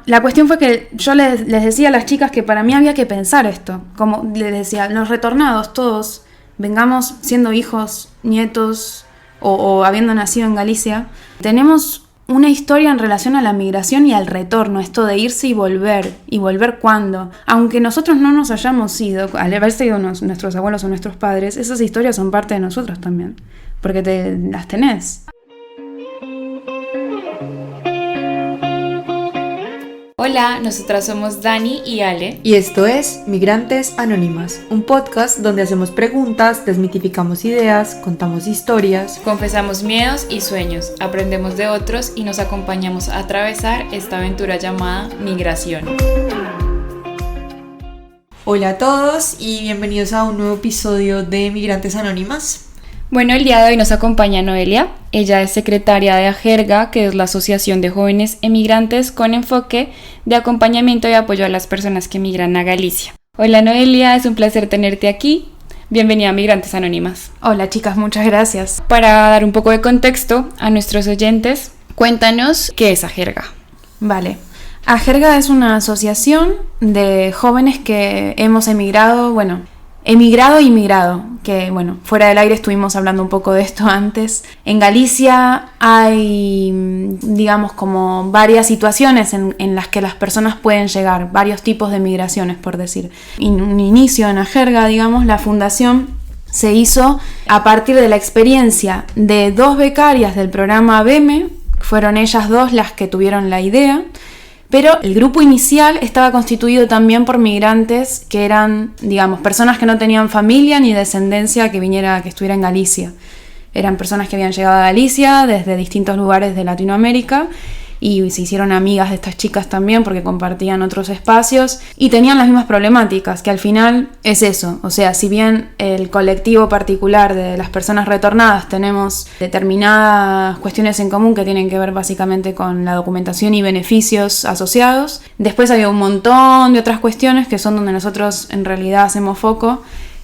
la cuestión fue que yo les decía a las chicas que para mí había que pensar esto. Como les decía, los retornados todos, vengamos siendo hijos, nietos o habiendo nacido en Galicia, tenemos una historia en relación a la migración y al retorno, esto de irse y volver cuándo. Aunque nosotros no nos hayamos ido, al haberse ido nuestros abuelos o nuestros padres, esas historias son parte de nosotros también, porque las tenés. Hola, nosotras somos Dani y Ale. Y esto es Migrantes Anónimas, un podcast donde hacemos preguntas, desmitificamos ideas, contamos historias, Confesamos miedos y sueños, aprendemos de otros y nos acompañamos a atravesar esta aventura llamada migración. Hola a todos y bienvenidos a un nuevo episodio de Migrantes Anónimas. Bueno, el día de hoy nos acompaña Noelia. Ella es secretaria de AJERGA, que es la Asociación de Jóvenes Emigrantes con enfoque de acompañamiento y apoyo a las personas que migran a Galicia. Hola Noelia, es un placer tenerte aquí. Bienvenida a Migrantes Anónimas. Hola chicas, muchas gracias. Para dar un poco de contexto a nuestros oyentes, cuéntanos qué es AJERGA. Vale. AJERGA es una asociación de jóvenes que hemos emigrado, y migrado, que fuera del aire estuvimos hablando un poco de esto antes. En Galicia hay, digamos, como varias situaciones en las que las personas pueden llegar, varios tipos de migraciones, por decir. Un inicio en AJERGA, digamos, la fundación se hizo a partir de la experiencia de 2 becarias del programa BEME, fueron ellas 2 las que tuvieron la idea. Pero el grupo inicial estaba constituido también por migrantes que eran, digamos, personas que no tenían familia ni descendencia que estuviera en Galicia. Eran personas que habían llegado a Galicia desde distintos lugares de Latinoamérica y se hicieron amigas de estas chicas también porque compartían otros espacios y tenían las mismas problemáticas, que al final es eso. O sea, si bien el colectivo particular de las personas retornadas tenemos determinadas cuestiones en común que tienen que ver básicamente con la documentación y beneficios asociados, después hay un montón de otras cuestiones que son donde nosotros en realidad hacemos foco,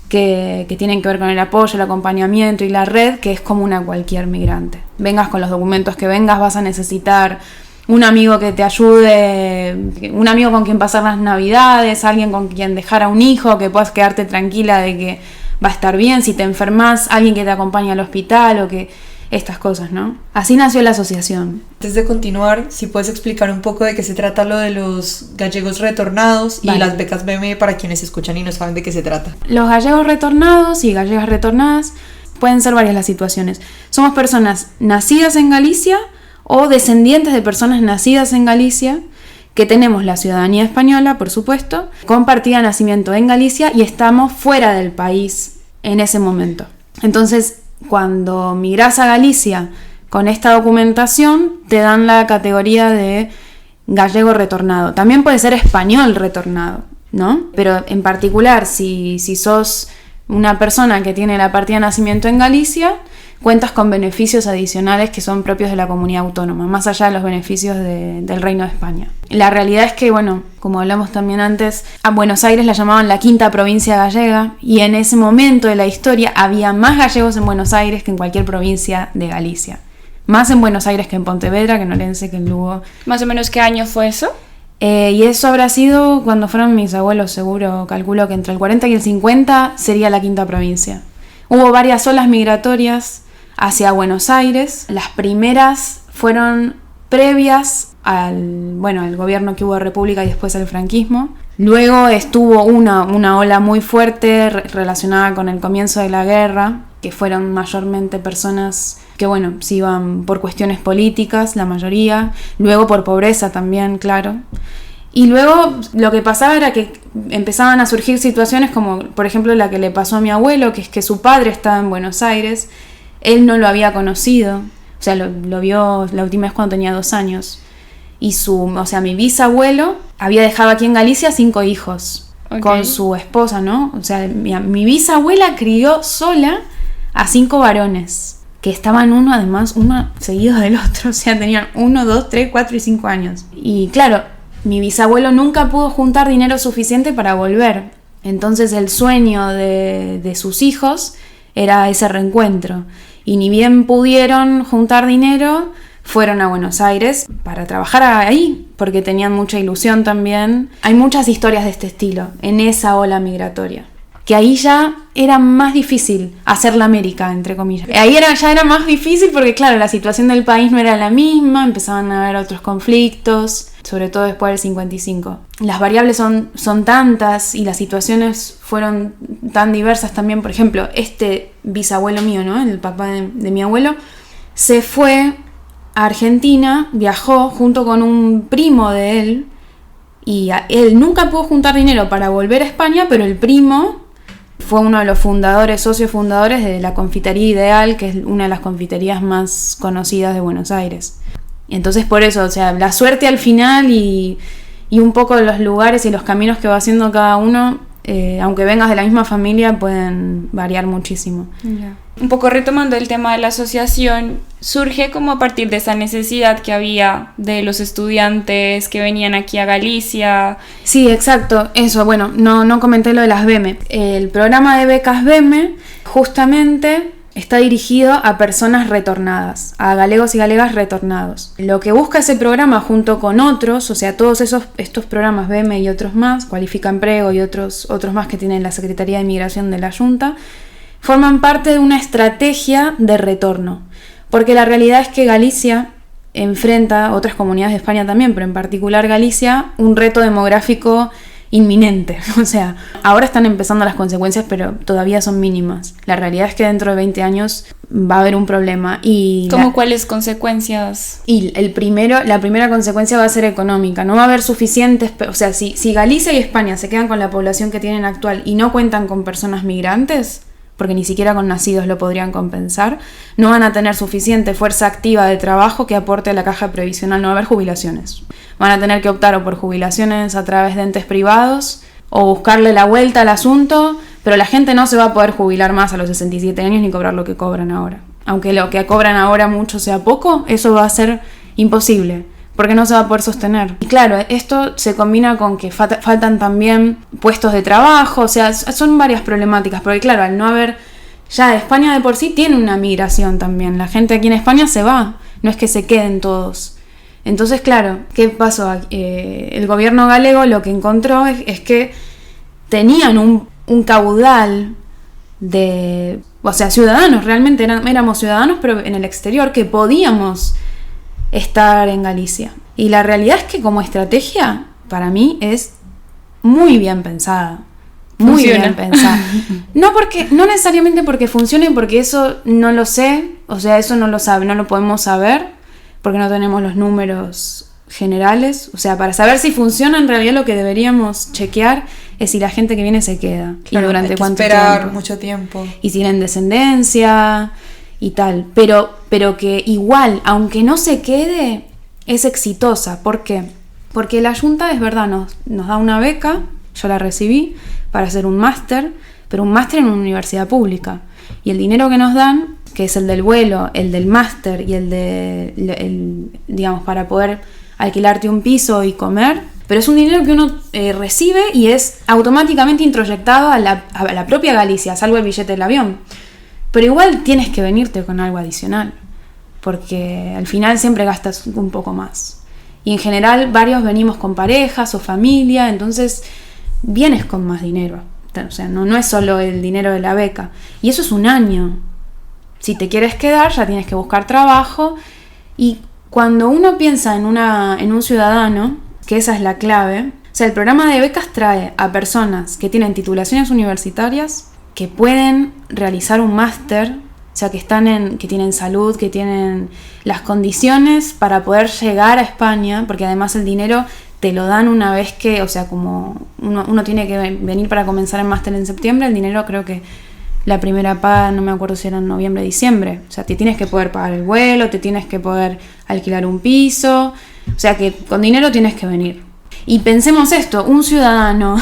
que tienen que ver con el apoyo, el acompañamiento y la red, que es común a cualquier migrante. Vengas con los documentos que vengas, vas a necesitar un amigo que te ayude, un amigo con quien pasar las navidades, alguien con quien dejar a un hijo, que puedas quedarte tranquila de que va a estar bien. Si te enfermas, alguien que te acompañe al hospital o que estas cosas, ¿no? Así nació la asociación. Antes de continuar, si puedes explicar un poco de qué se trata lo de los gallegos retornados y Vale. las becas BEME para quienes escuchan y no saben de qué se trata. Los gallegos retornados y gallegas retornadas pueden ser varias las situaciones. Somos personas nacidas en Galicia o descendientes de personas nacidas en Galicia que tenemos la ciudadanía española, por supuesto, con partida de nacimiento en Galicia y estamos fuera del país en ese momento. Entonces, cuando migrás a Galicia con esta documentación, te dan la categoría de gallego retornado. También puede ser español retornado, ¿no? Pero en particular, si sos una persona que tiene la partida de nacimiento en Galicia, cuentas con beneficios adicionales que son propios de la comunidad autónoma, más allá de los beneficios del Reino de España. La realidad es que, como hablamos también antes, a Buenos Aires la llamaban la quinta provincia gallega y en ese momento de la historia había más gallegos en Buenos Aires que en cualquier provincia de Galicia. Más en Buenos Aires que en Pontevedra, que en Orense, que en Lugo. ¿Más o menos qué año fue eso? Y eso habrá sido cuando fueron mis abuelos, seguro, calculo que entre el 40 y el 50 sería la quinta provincia. Hubo varias olas migratorias hacia Buenos Aires. Las primeras fueron previas al gobierno que hubo de República y después al franquismo. Luego estuvo una ola muy fuerte relacionada con el comienzo de la guerra, que fueron mayormente personas que se iban por cuestiones políticas, la mayoría, luego por pobreza también, claro. Y luego lo que pasaba era que empezaban a surgir situaciones como, por ejemplo, la que le pasó a mi abuelo, que es que su padre estaba en Buenos Aires. Él no lo había conocido, o sea, lo vio la última vez cuando tenía 2 años. Y mi bisabuelo había dejado aquí en Galicia 5 hijos, okay, con su esposa, ¿no? O sea, mi bisabuela crió sola a 5 varones, que estaban uno seguido del otro, o sea, tenían 1, 2, 3, 4 y 5 años. Y claro, mi bisabuelo nunca pudo juntar dinero suficiente para volver. Entonces el sueño de sus hijos era ese reencuentro. Y ni bien pudieron juntar dinero, fueron a Buenos Aires para trabajar ahí, porque tenían mucha ilusión también. Hay muchas historias de este estilo, en esa ola migratoria. Que ahí ya era más difícil hacer la América, entre comillas. Ahí ya era más difícil porque, claro, la situación del país no era la misma, empezaban a haber otros conflictos, sobre todo después del 55. Las variables son tantas y las situaciones fueron tan diversas también. Por ejemplo, este bisabuelo mío, ¿no? El papá de mi abuelo, se fue a Argentina, viajó junto con un primo de él, y él nunca pudo juntar dinero para volver a España, pero el primo fue uno de los socios fundadores de la Confitería Ideal, que es una de las confiterías más conocidas de Buenos Aires. Entonces por eso, o sea, la suerte al final y un poco los lugares y los caminos que va haciendo cada uno, aunque vengas de la misma familia, pueden variar muchísimo. Yeah. Un poco retomando el tema de la asociación, surge como a partir de esa necesidad que había de los estudiantes que venían aquí a Galicia. Sí, exacto, eso, bueno, no comenté lo de las BEME. El programa de becas BEME justamente está dirigido a personas retornadas, a galegos y galegas retornados. Lo que busca ese programa junto con otros, o sea, todos estos programas BEME y otros más, Cualifica Empleo y otros más que tiene la Secretaría de Migración de la Junta, forman parte de una estrategia de retorno. Porque la realidad es que Galicia enfrenta, otras comunidades de España también, pero en particular Galicia, un reto demográfico inminente. O sea, ahora están empezando las consecuencias, pero todavía son mínimas. La realidad es que dentro de 20 años va a haber un problema. ¿Cómo cuáles consecuencias? Y la primera consecuencia va a ser económica. No va a haber suficientes, o sea, si Galicia y España se quedan con la población que tienen actual y no cuentan con personas migrantes, porque ni siquiera con nacidos lo podrían compensar, no van a tener suficiente fuerza activa de trabajo que aporte a la caja previsional, no va a haber jubilaciones. Van a tener que optar o por jubilaciones a través de entes privados o buscarle la vuelta al asunto, pero la gente no se va a poder jubilar más a los 67 años ni cobrar lo que cobran ahora. Aunque lo que cobran ahora mucho sea poco, eso va a ser imposible, porque no se va a poder sostener. Y claro, esto se combina con que faltan también puestos de trabajo, o sea, son varias problemáticas, porque claro, al no haber, ya España de por sí tiene una migración también, la gente aquí en España se va, no es que se queden todos. Entonces, claro, ¿qué pasó? El gobierno galego lo que encontró es que tenían un caudal de, o sea, ciudadanos, realmente éramos ciudadanos, pero en el exterior, que podíamos estar en Galicia. Y la realidad es que como estrategia, para mí, es muy bien pensada. Muy bien pensada. No necesariamente porque funcione, porque eso no lo sé, o sea, eso no lo podemos saber, porque no tenemos los números generales. O sea, para saber si funciona, en realidad lo que deberíamos chequear es si la gente que viene se queda. Claro, y durante cuánto tiempo. Esperar mucho tiempo. Y si tienen descendencia y tal, pero que igual, aunque no se quede, es exitosa. ¿Por qué? Porque la Junta, es verdad, nos da una beca, yo la recibí, para hacer un máster, pero un máster en una universidad pública. Y el dinero que nos dan, que es el del vuelo, el del máster y digamos, para poder alquilarte un piso y comer, pero es un dinero que uno recibe y es automáticamente introyectado a la propia Galicia, salvo el billete del avión. Pero igual tienes que venirte con algo adicional, porque al final siempre gastas un poco más. Y en general varios venimos con parejas o familia, entonces vienes con más dinero. O sea, no es solo el dinero de la beca. Y eso es un año. Si te quieres quedar, ya tienes que buscar trabajo. Y cuando uno piensa en un ciudadano, que esa es la clave, o sea, el programa de becas trae a personas que tienen titulaciones universitarias, que pueden realizar un máster, o sea, que tienen salud, que tienen las condiciones para poder llegar a España, porque además el dinero te lo dan una vez que, o sea, como uno tiene que venir para comenzar el máster en septiembre, el dinero creo que la primera paga, no me acuerdo si era en noviembre o diciembre, o sea, te tienes que poder pagar el vuelo, te tienes que poder alquilar un piso, o sea, que con dinero tienes que venir. Y pensemos esto, un ciudadano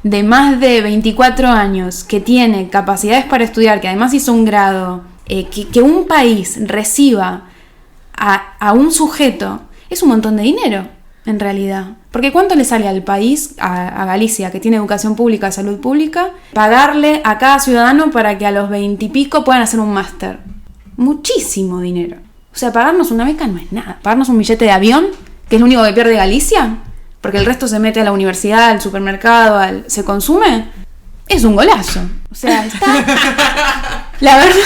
de más de 24 años que tiene capacidades para estudiar, que además hizo un grado, que un país reciba a un sujeto, es un montón de dinero, en realidad. Porque ¿cuánto le sale al país, a Galicia, que tiene educación pública, salud pública, pagarle a cada ciudadano para que a los 20 y pico puedan hacer un máster? Muchísimo dinero. O sea, pagarnos una beca no es nada. Pagarnos un billete de avión que es lo único que pierde Galicia, porque el resto se mete a la universidad, al supermercado, se consume, es un golazo. O sea, está... La verdad,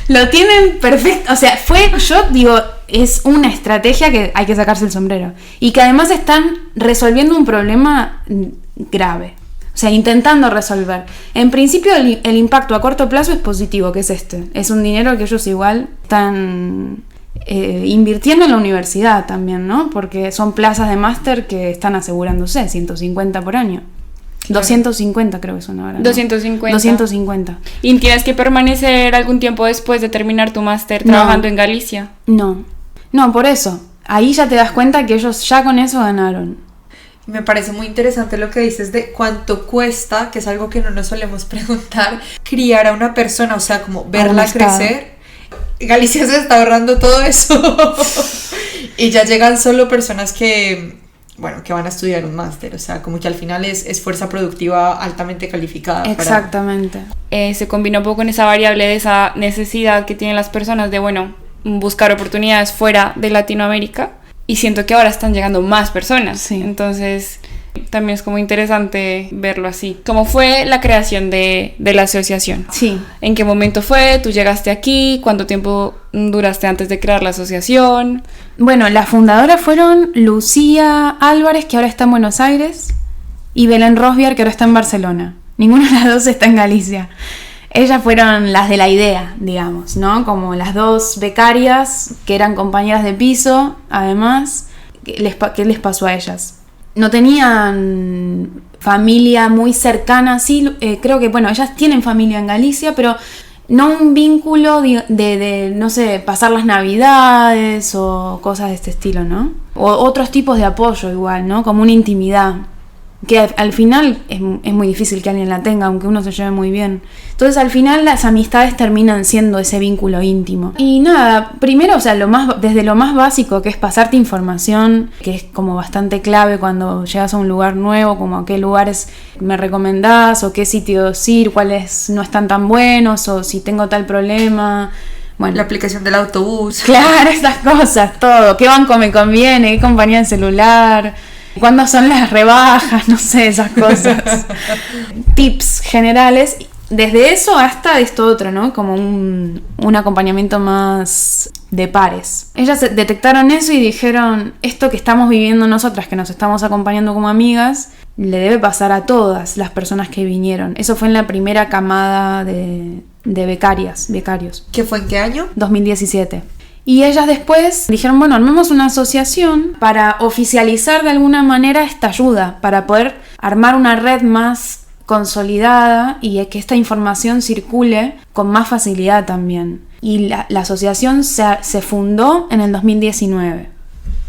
lo tienen perfecto. O sea, yo digo, es una estrategia que hay que sacarse el sombrero. Y que además están resolviendo un problema grave. O sea, intentando resolver. En principio el impacto a corto plazo es positivo, que es este. Es un dinero que ellos igual están invirtiendo en la universidad también, ¿no? Porque son plazas de máster que están asegurándose, 150 por año. Claro. 250 creo que son ahora, ¿no? 250. ¿Y tienes que permanecer algún tiempo después de terminar tu máster trabajando en Galicia? No, por eso. Ahí ya te das cuenta que ellos ya con eso ganaron. Me parece muy interesante lo que dices de cuánto cuesta, que es algo que no nos solemos preguntar, criar a una persona, o sea, como verla crecer. Galicia se está ahorrando todo eso. Y ya llegan solo personas que van a estudiar un máster, o sea, como que al final es fuerza productiva altamente calificada. Exactamente. Se combina un poco con esa variable de esa necesidad que tienen las personas de, buscar oportunidades fuera de Latinoamérica, y siento que ahora están llegando más personas. Sí. Entonces también es como interesante verlo así. ¿Cómo fue la creación de la asociación? Sí. ¿En qué momento fue? ¿Tú llegaste aquí? ¿Cuánto tiempo duraste antes de crear la asociación? Bueno, las fundadoras fueron Lucía Álvarez, que ahora está en Buenos Aires, y Belén Rosbiar, que ahora está en Barcelona. Ninguna de las dos está en Galicia. Ellas fueron las de la idea, digamos, ¿no? Como las dos becarias, que eran compañeras de piso, además. ¿Qué les pasó a ellas? No tenían familia muy cercana, sí, creo que, ellas tienen familia en Galicia, pero no un vínculo de no sé, pasar las navidades o cosas de este estilo, ¿no? O otros tipos de apoyo igual, ¿no? Como una intimidad, que al final es muy difícil que alguien la tenga, aunque uno se lleve muy bien. Entonces al final las amistades terminan siendo ese vínculo íntimo. Y nada, primero, o sea, desde lo más básico, que es pasarte información, que es como bastante clave cuando llegas a un lugar nuevo, como a qué lugares me recomendás, o qué sitios ir, cuáles no están tan buenos, o si tengo tal problema. Bueno, la aplicación del autobús. Claro, esas cosas, todo. ¿Qué banco me conviene? ¿Qué compañía de celular? ¿Cuándo son las rebajas? No sé, esas cosas. Tips generales. Desde eso hasta esto otro, ¿no? Como un acompañamiento más de pares. Ellas detectaron eso y dijeron, esto que estamos viviendo nosotras, que nos estamos acompañando como amigas, le debe pasar a todas las personas que vinieron. Eso fue en la primera camada de becarios. ¿Qué fue en qué año? 2017. Y ellas después dijeron, armemos una asociación para oficializar de alguna manera esta ayuda, para poder armar una red más consolidada y que esta información circule con más facilidad también. Y la asociación se fundó en el 2019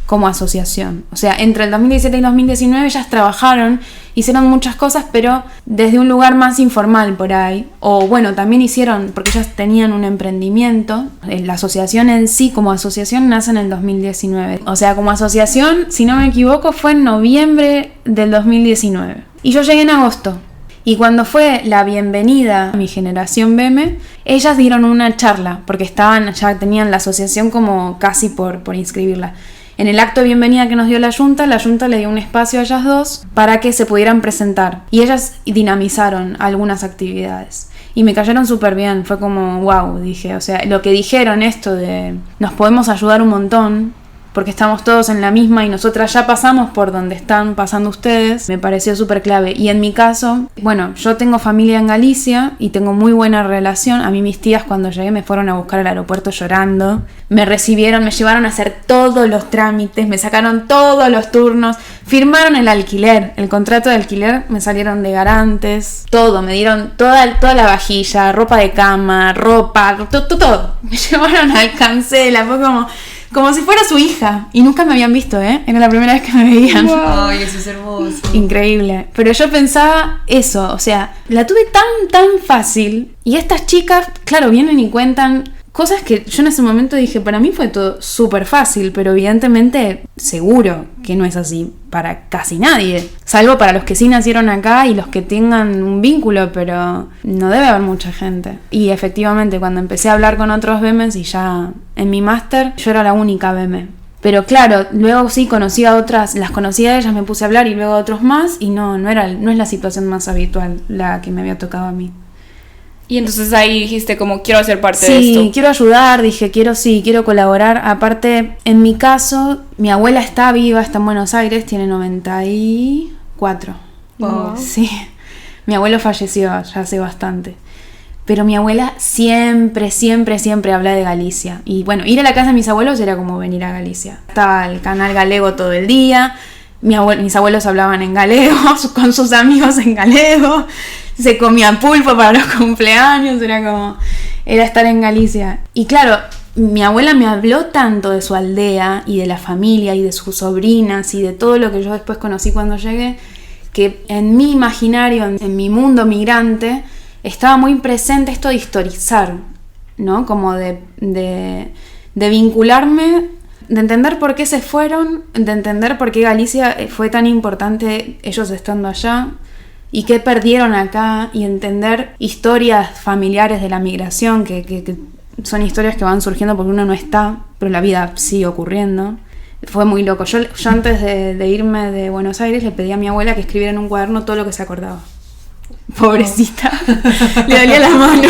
como asociación. O sea, entre el 2017 y 2019 ellas trabajaron, hicieron muchas cosas, pero desde un lugar más informal por ahí. O también hicieron, porque ellas tenían un emprendimiento. La asociación en sí, como asociación, nace en el 2019. O sea, como asociación, si no me equivoco, fue en noviembre del 2019. Y yo llegué en agosto. Y cuando fue la bienvenida a mi generación BEME, ellas dieron una charla, porque ya tenían la asociación como casi por inscribirla. En el acto de bienvenida que nos dio la Junta le dio un espacio a ellas dos para que se pudieran presentar. Y ellas dinamizaron algunas actividades. Y me cayeron súper bien, fue como wow, dije. O sea, lo que dijeron esto de nos podemos ayudar un montón, porque estamos todos en la misma y nosotras ya pasamos por donde están pasando ustedes, me pareció súper clave. Y en mi caso, yo tengo familia en Galicia y tengo muy buena relación. A mí mis tías cuando llegué me fueron a buscar al aeropuerto llorando, me recibieron, me llevaron a hacer todos los trámites, me sacaron todos los turnos, firmaron el alquiler, el contrato de alquiler, me salieron de garantes, todo, me dieron toda la vajilla, ropa de cama, todo. Me llevaron al cancela, fue como si fuera su hija. Y nunca me habían visto, ¿eh? Era la primera vez que me veían. Wow. Ay, eso es hermoso. Increíble. Pero yo pensaba eso, o sea, la tuve tan fácil. Y estas chicas, claro, vienen y cuentan cosas que yo en ese momento dije, para mí fue todo súper fácil, pero evidentemente seguro que no es así para casi nadie. Salvo para los que sí nacieron acá y los que tengan un vínculo, pero no debe haber mucha gente. Y efectivamente, cuando empecé a hablar con otros BEMES y ya en mi máster, yo era la única BEME Pero claro, luego sí conocí a otras, las conocí a ellas, me puse a hablar y luego a otros más y no es la situación más habitual la que me había tocado a mí. Y entonces ahí dijiste como quiero ser parte Sí, de esto. Sí, quiero ayudar, dije quiero colaborar. Aparte, en mi caso, mi abuela está viva, está en Buenos Aires, tiene 94. Wow. Sí, mi abuelo falleció ya hace bastante. Pero mi abuela siempre habla de Galicia. Y bueno, ir a la casa de mis abuelos era como venir a Galicia. Estaba el canal galego todo el día. Mis abuelos hablaban en galego, con sus amigos en galego. Se comía pulpo para los cumpleaños. Era estar en Galicia. Y claro, mi abuela me habló tanto de su aldea y de la familia y de sus sobrinas y de todo lo que yo después conocí cuando llegué, que en mi imaginario, en mi mundo migrante, estaba muy presente esto de historizar, ¿no? Como de vincularme, de entender por qué se fueron, de entender por qué Galicia fue tan importante ellos estando allá y qué perdieron acá, y entender historias familiares de la migración, que son historias que van surgiendo porque uno no está, pero la vida sigue ocurriendo. Fue muy loco. Yo antes de irme de Buenos Aires le pedí a mi abuela que escribiera en un cuaderno todo lo que se acordaba. Pobrecita, le dolía la mano.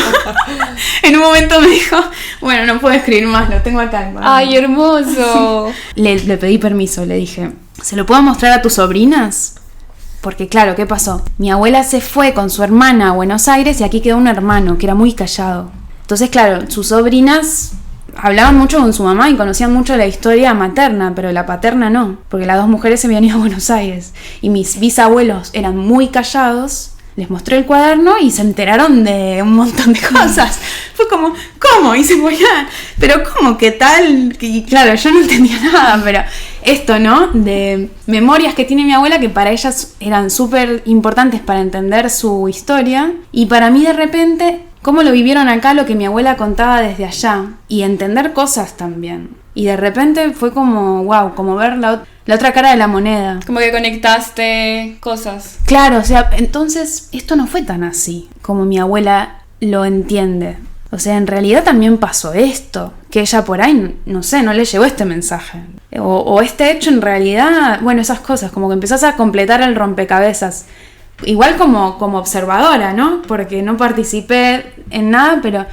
En un momento me dijo, bueno, no puedo escribir más, lo tengo acá. ¡Ay, hermoso! Le pedí permiso, le dije, ¿se lo puedo mostrar a tus sobrinas? Porque claro, ¿qué pasó? Mi abuela se fue con su hermana a Buenos Aires y aquí quedó un hermano que era muy callado. Entonces, claro, sus sobrinas hablaban mucho con su mamá y conocían mucho la historia materna, pero la paterna no, porque las dos mujeres se habían ido a Buenos Aires. Y mis bisabuelos eran muy callados. Les mostré el cuaderno y se enteraron de un montón de cosas. Fue como, ¿cómo? Y se ponían, ¿pero cómo? ¿Qué tal? Y claro, yo no entendía nada, pero esto, ¿no? De memorias que tiene mi abuela que para ellas eran súper importantes para entender su historia. Y para mí de repente, cómo lo vivieron acá, lo que mi abuela contaba desde allá. Y entender cosas también. Y de repente fue como, wow, como ver la otra cara de la moneda. Como que conectaste cosas. Claro, o sea, entonces esto no fue tan así como mi abuela lo entiende. O sea, en realidad también pasó esto, que ella por ahí, no sé, no le llegó este mensaje. O este hecho en realidad, bueno, esas cosas, como que empezás a completar el rompecabezas. Igual como observadora, ¿no? Porque no participé en nada, pero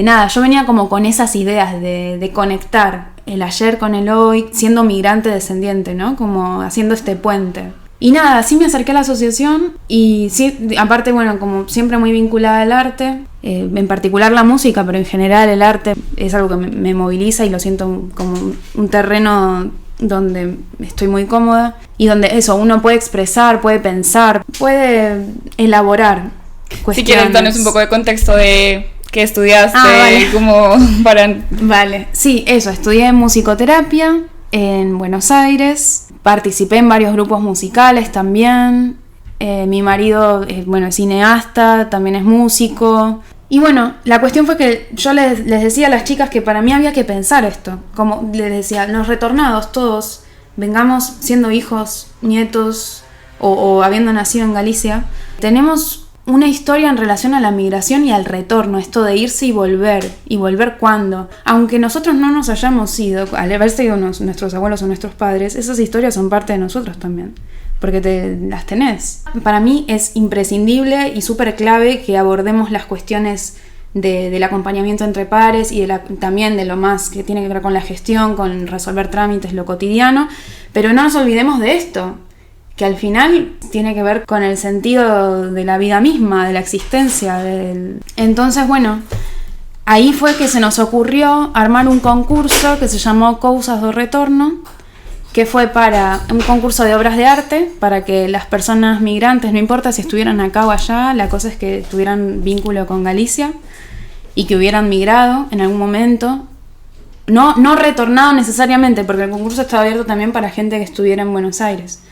nada, yo venía como con esas ideas de conectar el ayer con el hoy, siendo migrante descendiente, ¿no? Como haciendo este puente. Y nada, sí me acerqué a la asociación y sí, aparte, bueno, como siempre muy vinculada al arte, en particular la música, pero en general el arte es algo que me moviliza y lo siento como un terreno donde estoy muy cómoda y donde eso, uno puede expresar, puede pensar, puede elaborar cuestiones. Si quieres, danos un poco de contexto de qué estudiaste, vale. como para... Vale, sí, eso, estudié musicoterapia en Buenos Aires, participé en varios grupos musicales también, mi marido es cineasta, también es músico. Y bueno, la cuestión fue que yo les decía a las chicas que para mí había que pensar esto. Como les decía, los retornados todos, vengamos siendo hijos, nietos o habiendo nacido en Galicia, tenemos una historia en relación a la migración y al retorno, esto de irse y volver cuándo. Aunque nosotros no nos hayamos ido, al haberse ido nuestros abuelos o nuestros padres, esas historias son parte de nosotros también. Porque las tenés. Para mí es imprescindible y súper clave que abordemos las cuestiones del acompañamiento entre pares y también de lo más que tiene que ver con la gestión, con resolver trámites, lo cotidiano, pero no nos olvidemos de esto, que al final tiene que ver con el sentido de la vida misma, de la existencia. Entonces, bueno, ahí fue que se nos ocurrió armar un concurso que se llamó Cousas do Retorno, que fue para un concurso de obras de arte, para que las personas migrantes, no importa si estuvieran acá o allá, la cosa es que tuvieran vínculo con Galicia y que hubieran migrado en algún momento. No retornado necesariamente, porque el concurso estaba abierto también para gente que estuviera en Buenos Aires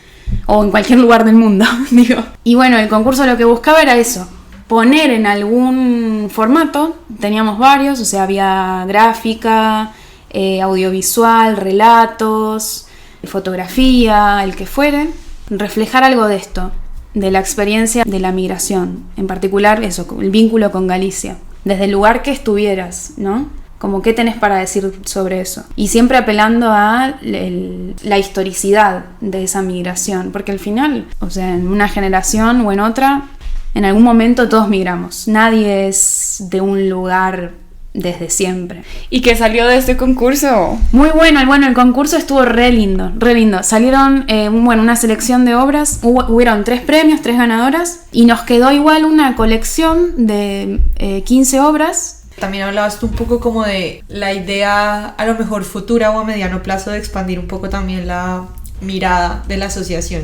o en cualquier lugar del mundo, digo. Y bueno, el concurso lo que buscaba era eso, poner en algún formato, teníamos varios, o sea, había gráfica, audiovisual, relatos, fotografía, el que fuere, reflejar algo de esto, de la experiencia de la migración, en particular eso, el vínculo con Galicia, desde el lugar que estuvieras, ¿no? Como, ¿qué tenés para decir sobre eso? Y siempre apelando a la historicidad de esa migración, porque al final, o sea, en una generación o en otra, en algún momento todos migramos. Nadie es de un lugar desde siempre. ¿Y qué salió de este concurso? Muy bueno, el concurso estuvo re lindo, re lindo. Salieron, una selección de obras, hubieron 3 premios, 3 ganadoras, y nos quedó igual una colección de 15 obras. También hablabas tú un poco como de la idea a lo mejor futura o a mediano plazo de expandir un poco también la mirada de la asociación.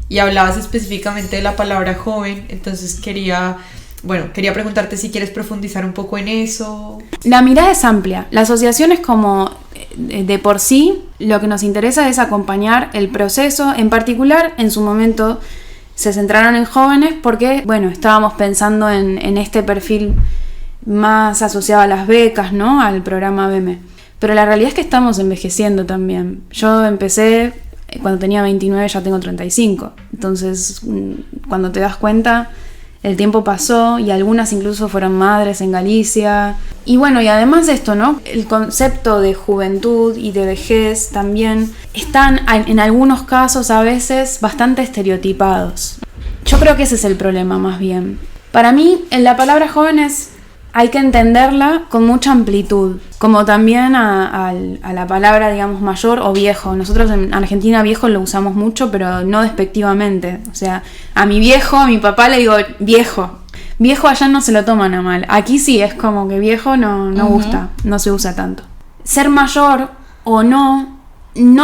Y hablabas específicamente de la palabra joven, entonces quería preguntarte si quieres profundizar un poco en eso. La mirada es amplia. La asociación es como, de por sí, lo que nos interesa es acompañar el proceso. En particular, en su momento se centraron en jóvenes porque, estábamos pensando en este perfil más asociado a las becas, ¿no? Al programa BEME. Pero la realidad es que estamos envejeciendo también. Yo empecé cuando tenía 29, ya tengo 35. Entonces, cuando te das cuenta, el tiempo pasó y algunas incluso fueron madres en Galicia. Y además de esto, ¿no? El concepto de juventud y de vejez también están en algunos casos a veces bastante estereotipados. Yo creo que ese es el problema más bien. Para mí, en la palabra jóvenes hay que entenderla con mucha amplitud, como también a la palabra, digamos, mayor o viejo. Nosotros en Argentina viejo lo usamos mucho, pero no despectivamente. O sea, a mi viejo, a mi papá le digo viejo. Viejo allá no se lo toman a mal. Aquí sí, es como que viejo no gusta, no se usa tanto. Ser mayor o no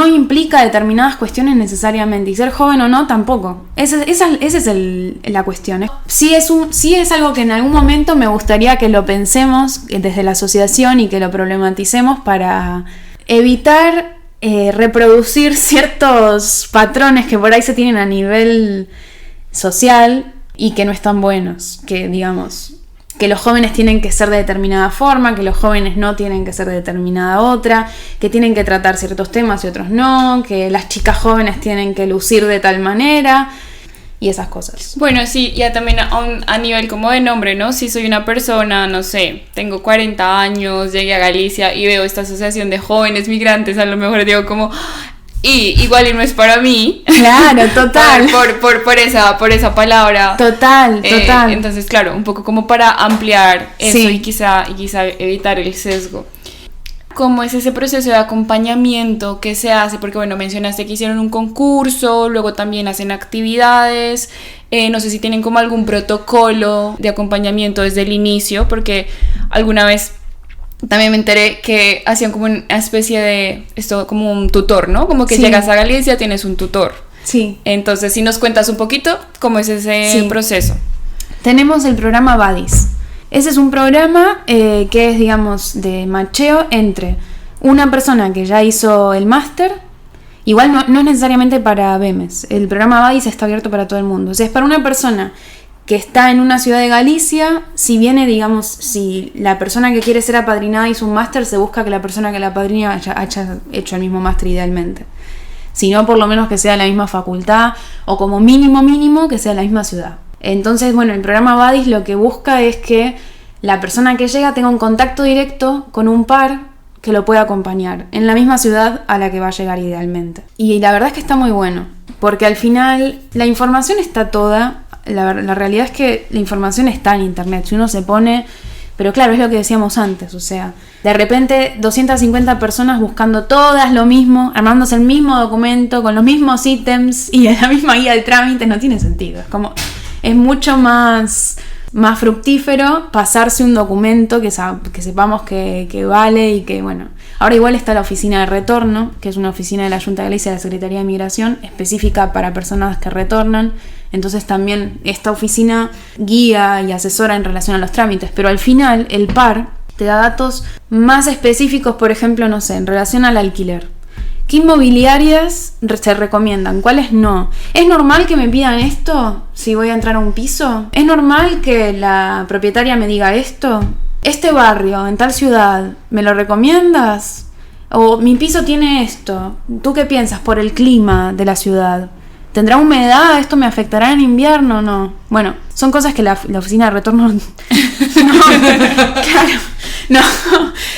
implica determinadas cuestiones necesariamente, y ser joven o no tampoco. Esa es la cuestión. Sí es algo que en algún momento me gustaría que lo pensemos desde la asociación y que lo problematicemos para evitar reproducir ciertos patrones que por ahí se tienen a nivel social y que no están buenos, que digamos que los jóvenes tienen que ser de determinada forma, que los jóvenes no tienen que ser de determinada otra, que tienen que tratar ciertos temas y otros no, que las chicas jóvenes tienen que lucir de tal manera y esas cosas. Bueno, sí, ya también a nivel como de nombre, ¿no? Si soy una persona, no sé, tengo 40 años, llegué a Galicia y veo esta asociación de jóvenes migrantes, a lo mejor digo como... Y igual y no es para mí. Claro, total. por esa palabra. Total. Entonces, claro, un poco como para ampliar eso, sí. y quizá evitar el sesgo. ¿Cómo es ese proceso de acompañamiento que se hace? Porque mencionaste que hicieron un concurso, luego también hacen actividades. No sé si tienen como algún protocolo de acompañamiento desde el inicio, porque alguna vez también me enteré que hacían como una especie de, esto como un tutor, ¿no? Como que llegas a Galicia, tienes un tutor. Sí. Entonces, si nos cuentas un poquito cómo es ese proceso. Tenemos el programa Buddies. Ese es un programa que es, digamos, de macheo entre una persona que ya hizo el máster. Igual no es necesariamente para BEMES. El programa Buddies está abierto para todo el mundo. O sea, es para una persona que está en una ciudad de Galicia. Si viene, digamos, si la persona que quiere ser apadrinada hizo un máster, se busca que la persona que la apadrina haya hecho el mismo máster idealmente. Si no, por lo menos que sea la misma facultad, o como mínimo que sea la misma ciudad. Entonces, el programa Buddies lo que busca es que la persona que llega tenga un contacto directo con un par que lo pueda acompañar en la misma ciudad a la que va a llegar idealmente. Y la verdad es que está muy bueno, porque al final la información está toda. La realidad es que la información está en internet, si uno se pone... Pero claro, es lo que decíamos antes, o sea, de repente 250 personas buscando todas lo mismo, armándose el mismo documento, con los mismos ítems y en la misma guía de trámites, no tiene sentido. Es mucho más fructífero pasarse un documento que sepamos que vale y que, ahora igual está la oficina de retorno, que es una oficina de la Junta de Galicia de la Secretaría de Migración, específica para personas que retornan. Entonces también esta oficina guía y asesora en relación a los trámites, pero al final el PAR te da datos más específicos, por ejemplo, no sé, en relación al alquiler. ¿Qué inmobiliarias se recomiendan? ¿Cuáles no? ¿Es normal que me pidan esto si voy a entrar a un piso? ¿Es normal que la propietaria me diga esto? ¿Este barrio en tal ciudad me lo recomiendas? ¿O mi piso tiene esto? ¿Tú qué piensas por el clima de la ciudad? ¿Tendrá humedad? ¿Esto me afectará en invierno? No. Son cosas que la oficina de retorno... no, claro. No,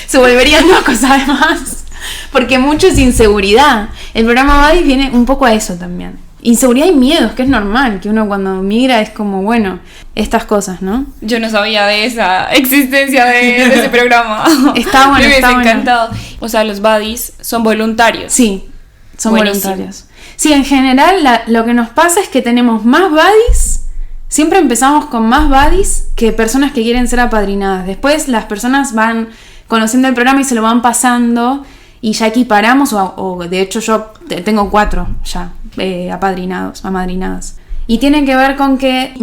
se volverían locos además. Porque mucho es inseguridad. El programa Buddies viene un poco a eso también. Inseguridad y miedos, que es normal, que uno cuando migra es como, bueno, estas cosas, ¿no? Yo no sabía de esa existencia de ese programa. Está bueno, me está hubiese bueno. encantado. O sea, los buddies son voluntarios. Sí, son Buenísimo. voluntarios. Sí, en general lo que nos pasa es que tenemos más buddies, siempre empezamos con más buddies que personas que quieren ser apadrinadas. Después las personas van conociendo el programa y se lo van pasando y ya equiparamos, o de hecho yo tengo 4 ya amadrinadas. Y tiene que ver con que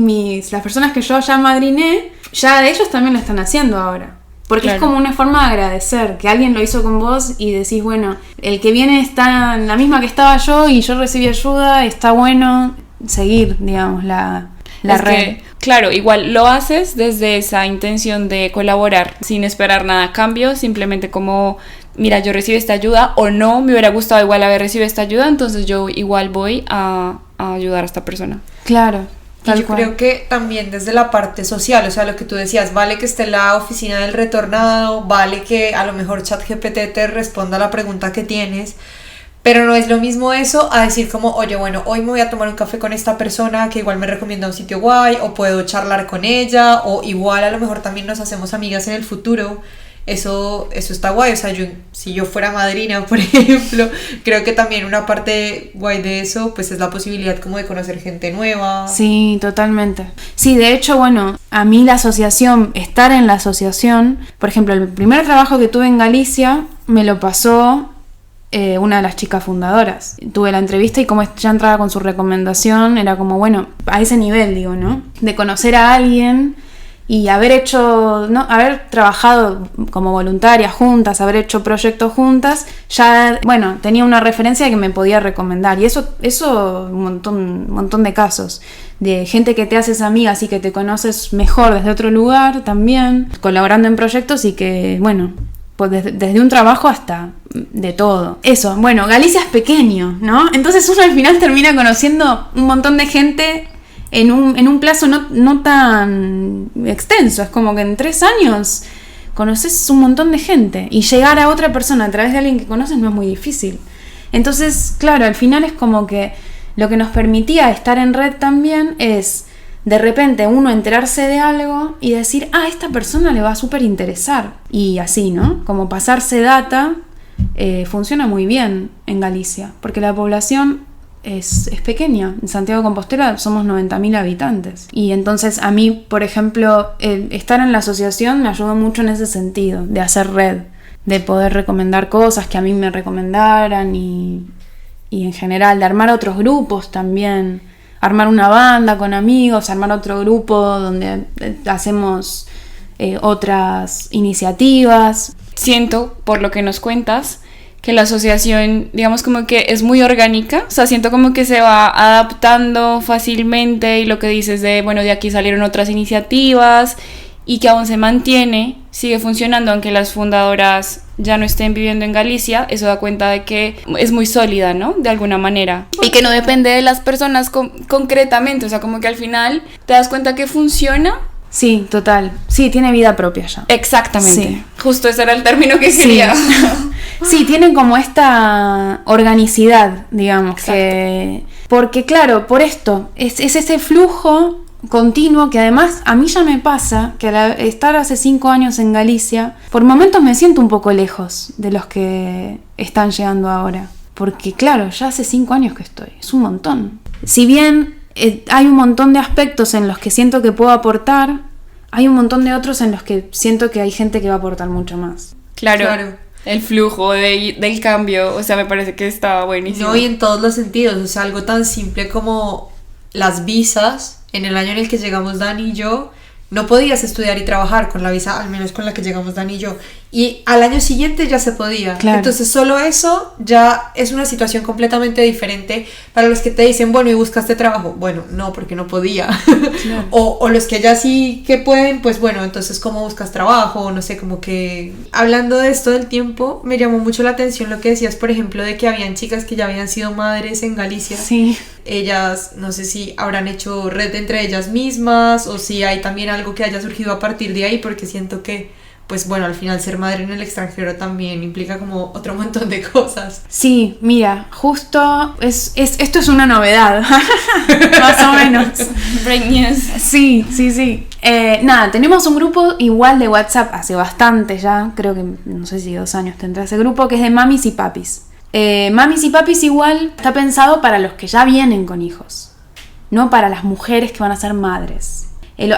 las personas que yo ya amadriné, ya ellos también lo están haciendo ahora. Porque Claro. es como una forma de agradecer, que alguien lo hizo con vos y decís, bueno, el que viene está en la misma que estaba yo y yo recibí ayuda, está bueno seguir, digamos, la Es red. que, claro, igual lo haces desde esa intención de colaborar, sin esperar nada a cambio, simplemente como, mira, yo recibí esta ayuda, o no, me hubiera gustado igual haber recibido esta ayuda, entonces yo igual voy a ayudar a esta persona. Claro, Y tal yo cual. creo que también desde la parte social, o sea, lo que tú decías, vale que esté la oficina del retornado, vale que a lo mejor ChatGPT te responda la pregunta que tienes, pero no es lo mismo eso a decir como, oye, bueno, hoy me voy a tomar un café con esta persona que igual me recomienda un sitio guay, o puedo charlar con ella, o igual a lo mejor también nos hacemos amigas en el futuro. Eso está guay, o sea, si yo fuera madrina, por ejemplo, creo que también una parte guay de eso, pues es la posibilidad como de conocer gente nueva. Sí, totalmente. Sí, de hecho, bueno, a mí la asociación, estar en la asociación, por ejemplo, el primer trabajo que tuve en Galicia me lo pasó una de las chicas fundadoras. Tuve la entrevista y como ya entraba con su recomendación, era como, bueno, a ese nivel, digo, ¿no? De conocer a alguien y haber trabajado como voluntarias juntas, haber hecho proyectos juntas, ya, bueno, tenía una referencia que me podía recomendar. Y eso un montón de casos. De gente que te haces amiga, así que te conoces mejor desde otro lugar también, colaborando en proyectos y que, bueno, pues desde un trabajo hasta de todo. Eso, bueno, Galicia es pequeño, ¿no? Entonces uno al final termina conociendo un montón de gente en un plazo no tan extenso. Es como que en 3 años conoces un montón de gente y llegar a otra persona a través de alguien que conoces no es muy difícil. Entonces, claro, al final es como que lo que nos permitía estar en red también es de repente uno enterarse de algo y decir, a esta persona le va a súper interesar. Y así, ¿no? Como pasarse data funciona muy bien en Galicia, porque la población es pequeña. En Santiago de Compostela somos 90.000 habitantes. Y entonces a mí, por ejemplo, estar en la asociación me ayudó mucho en ese sentido, de hacer red, de poder recomendar cosas que a mí me recomendaran y en general de armar otros grupos también. Armar una banda con amigos, armar otro grupo donde hacemos otras iniciativas. Siento, por lo que nos cuentas, que la asociación, digamos, como que es muy orgánica, o sea, siento como que se va adaptando fácilmente y lo que dices de, bueno, de aquí salieron otras iniciativas y que aún se mantiene, sigue funcionando, aunque las fundadoras ya no estén viviendo en Galicia, eso da cuenta de que es muy sólida, ¿no? De alguna manera. Y que no depende de las personas concretamente, o sea, como que al final te das cuenta que funciona. Sí, total. Sí, tiene vida propia ya. Exactamente. Sí. Justo ese era el término que Sí. quería. Sí, tienen como esta organicidad, digamos, que... Porque claro, por esto, es ese flujo continuo que además a mí ya me pasa que al estar hace 5 años en Galicia, por momentos me siento un poco lejos de los que están llegando ahora. Porque claro, ya hace 5 años que estoy, es un montón. Si bien hay un montón de aspectos en los que siento que puedo aportar, hay un montón de otros en los que siento que hay gente que va a aportar mucho más. Claro. El flujo del cambio, o sea, me parece que está buenísimo. No, y en todos los sentidos, o sea, algo tan simple como las visas. En el año en el que llegamos Dani y yo, no podías estudiar y trabajar con la visa, al menos con la que llegamos Dani y yo. Y al año siguiente ya se podía. Claro. Entonces solo eso ya es una situación completamente diferente para los que te dicen, bueno, ¿y buscaste trabajo? Bueno, no, porque no podía. Claro. o los que ya sí que pueden, pues bueno, entonces ¿cómo buscas trabajo? No sé, como que... Hablando de esto del tiempo, me llamó mucho la atención lo que decías, por ejemplo, de que habían chicas que ya habían sido madres en Galicia. Sí. Ellas, no sé si habrán hecho red entre ellas mismas o si hay también algo que haya surgido a partir de ahí, porque siento que pues bueno, al final ser madre en el extranjero también implica como otro montón de cosas. Sí, mira, justo esto es una novedad, más o menos. Break news. Sí. Nada, tenemos un grupo igual de WhatsApp hace bastante ya, creo que no sé si 2 años tendrá ese grupo, que es de mamis y papis. Mamis y papis igual está pensado para los que ya vienen con hijos, no para las mujeres que van a ser madres.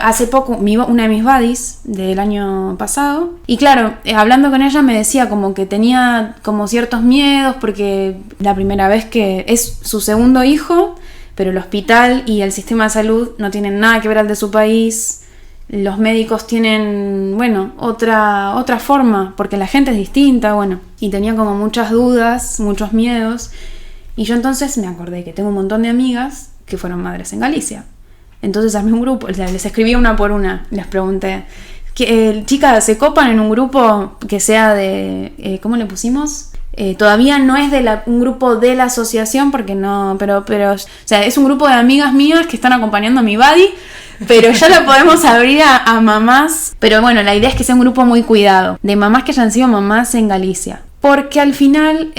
Hace poco, una de mis buddies del año pasado, y claro, hablando con ella me decía como que tenía como ciertos miedos porque la primera vez que es su segundo hijo, pero el hospital y el sistema de salud no tienen nada que ver al de su país. Los médicos tienen, bueno, otra forma, porque la gente es distinta, bueno, y tenía como muchas dudas, muchos miedos, y yo entonces me acordé que tengo un montón de amigas que fueron madres en Galicia. Entonces armé un grupo, les escribí una por una, les pregunté, chicas, ¿se copan en un grupo que sea de, ¿cómo le pusimos? Todavía no es de un grupo de la asociación, porque no, pero, o sea, es un grupo de amigas mías que están acompañando a mi buddy, pero ya lo podemos abrir a mamás. Pero bueno, la idea es que sea un grupo muy cuidado, de mamás que hayan sido mamás en Galicia. Porque al final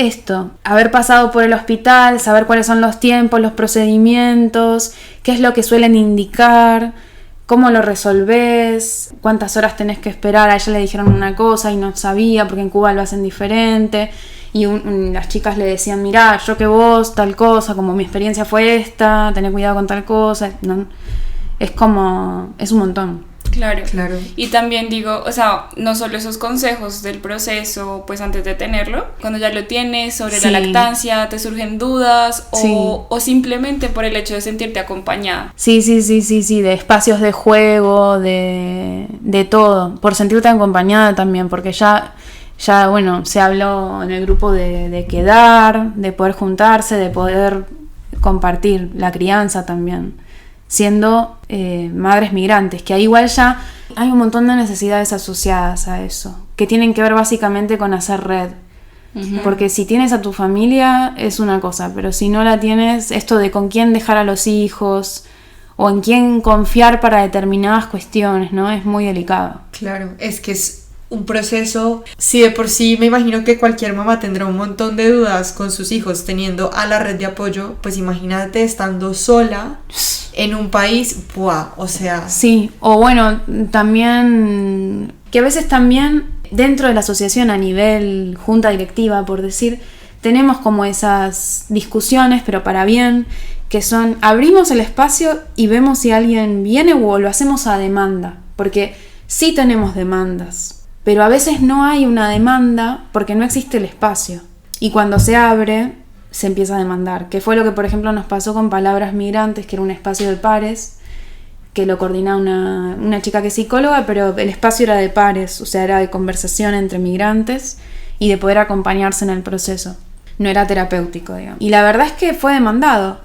haber pasado por el hospital, saber cuáles son los tiempos, los procedimientos, qué es lo que suelen indicar, cómo lo resolvés, cuántas horas tenés que esperar. A ella le dijeron una cosa y no sabía porque en Cuba lo hacen diferente. Y las chicas le decían, mirá, yo que vos, tal cosa, como mi experiencia fue esta, tené cuidado con tal cosa. No, es un montón. Claro. Y también digo, o sea, no solo esos consejos del proceso, pues antes de tenerlo, cuando ya lo tienes, sobre la lactancia, te surgen dudas o simplemente por el hecho de sentirte acompañada. Sí, de espacios de juego, de todo, por sentirte acompañada también, porque ya bueno, se habló en el grupo de quedar, de poder juntarse, de poder compartir la crianza también, siendo madres migrantes, que ahí igual ya hay un montón de necesidades asociadas a eso, que tienen que ver básicamente con hacer red. Uh-huh. Porque si tienes a tu familia es una cosa, pero si no la tienes, esto de con quién dejar a los hijos o en quién confiar para determinadas cuestiones, ¿no? Es muy delicado. Claro, es que es un proceso, si de por sí me imagino que cualquier mamá tendrá un montón de dudas con sus hijos teniendo a la red de apoyo, pues imagínate estando sola en un país, ¡buah! O sea... Sí, o bueno, también, que a veces también dentro de la asociación a nivel junta directiva, por decir, tenemos como esas discusiones, pero para bien, que son, abrimos el espacio y vemos si alguien viene o lo hacemos a demanda, porque sí tenemos demandas. Pero a veces no hay una demanda porque no existe el espacio. Y cuando se abre, se empieza a demandar. Que fue lo que, por ejemplo, nos pasó con Palabras Migrantes, que era un espacio de pares, que lo coordinaba una chica que es psicóloga, pero el espacio era de pares, o sea, era de conversación entre migrantes y de poder acompañarse en el proceso. No era terapéutico, digamos. Y la verdad es que fue demandado.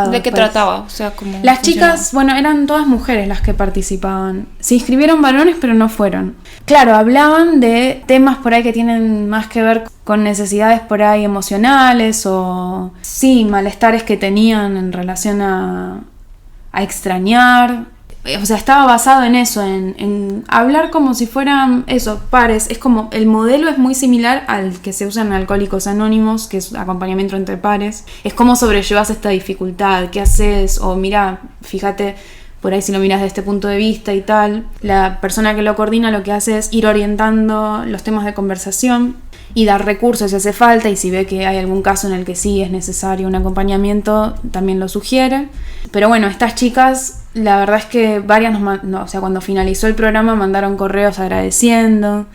¿De qué trataba? O sea, ¿cómo las funcionaba? chicas, bueno, eran todas mujeres las que participaban. Se inscribieron varones, pero no fueron. Claro, hablaban de temas por ahí que tienen más que ver con necesidades por ahí emocionales o, sí, malestares que tenían en relación a extrañar. O sea, estaba basado en eso, en hablar como si fueran eso, pares. Es como, el modelo es muy similar al que se usa en Alcohólicos Anónimos, que es acompañamiento entre pares. Es cómo sobrellevas esta dificultad, qué haces, o mira, fíjate, por ahí si lo miras desde este punto de vista y tal. La persona que lo coordina lo que hace es ir orientando los temas de conversación y dar recursos si hace falta, y si ve que hay algún caso en el que sí es necesario un acompañamiento, también lo sugiere. Pero bueno, estas chicas, la verdad es que varias o sea, cuando finalizó el programa mandaron correos agradeciendo,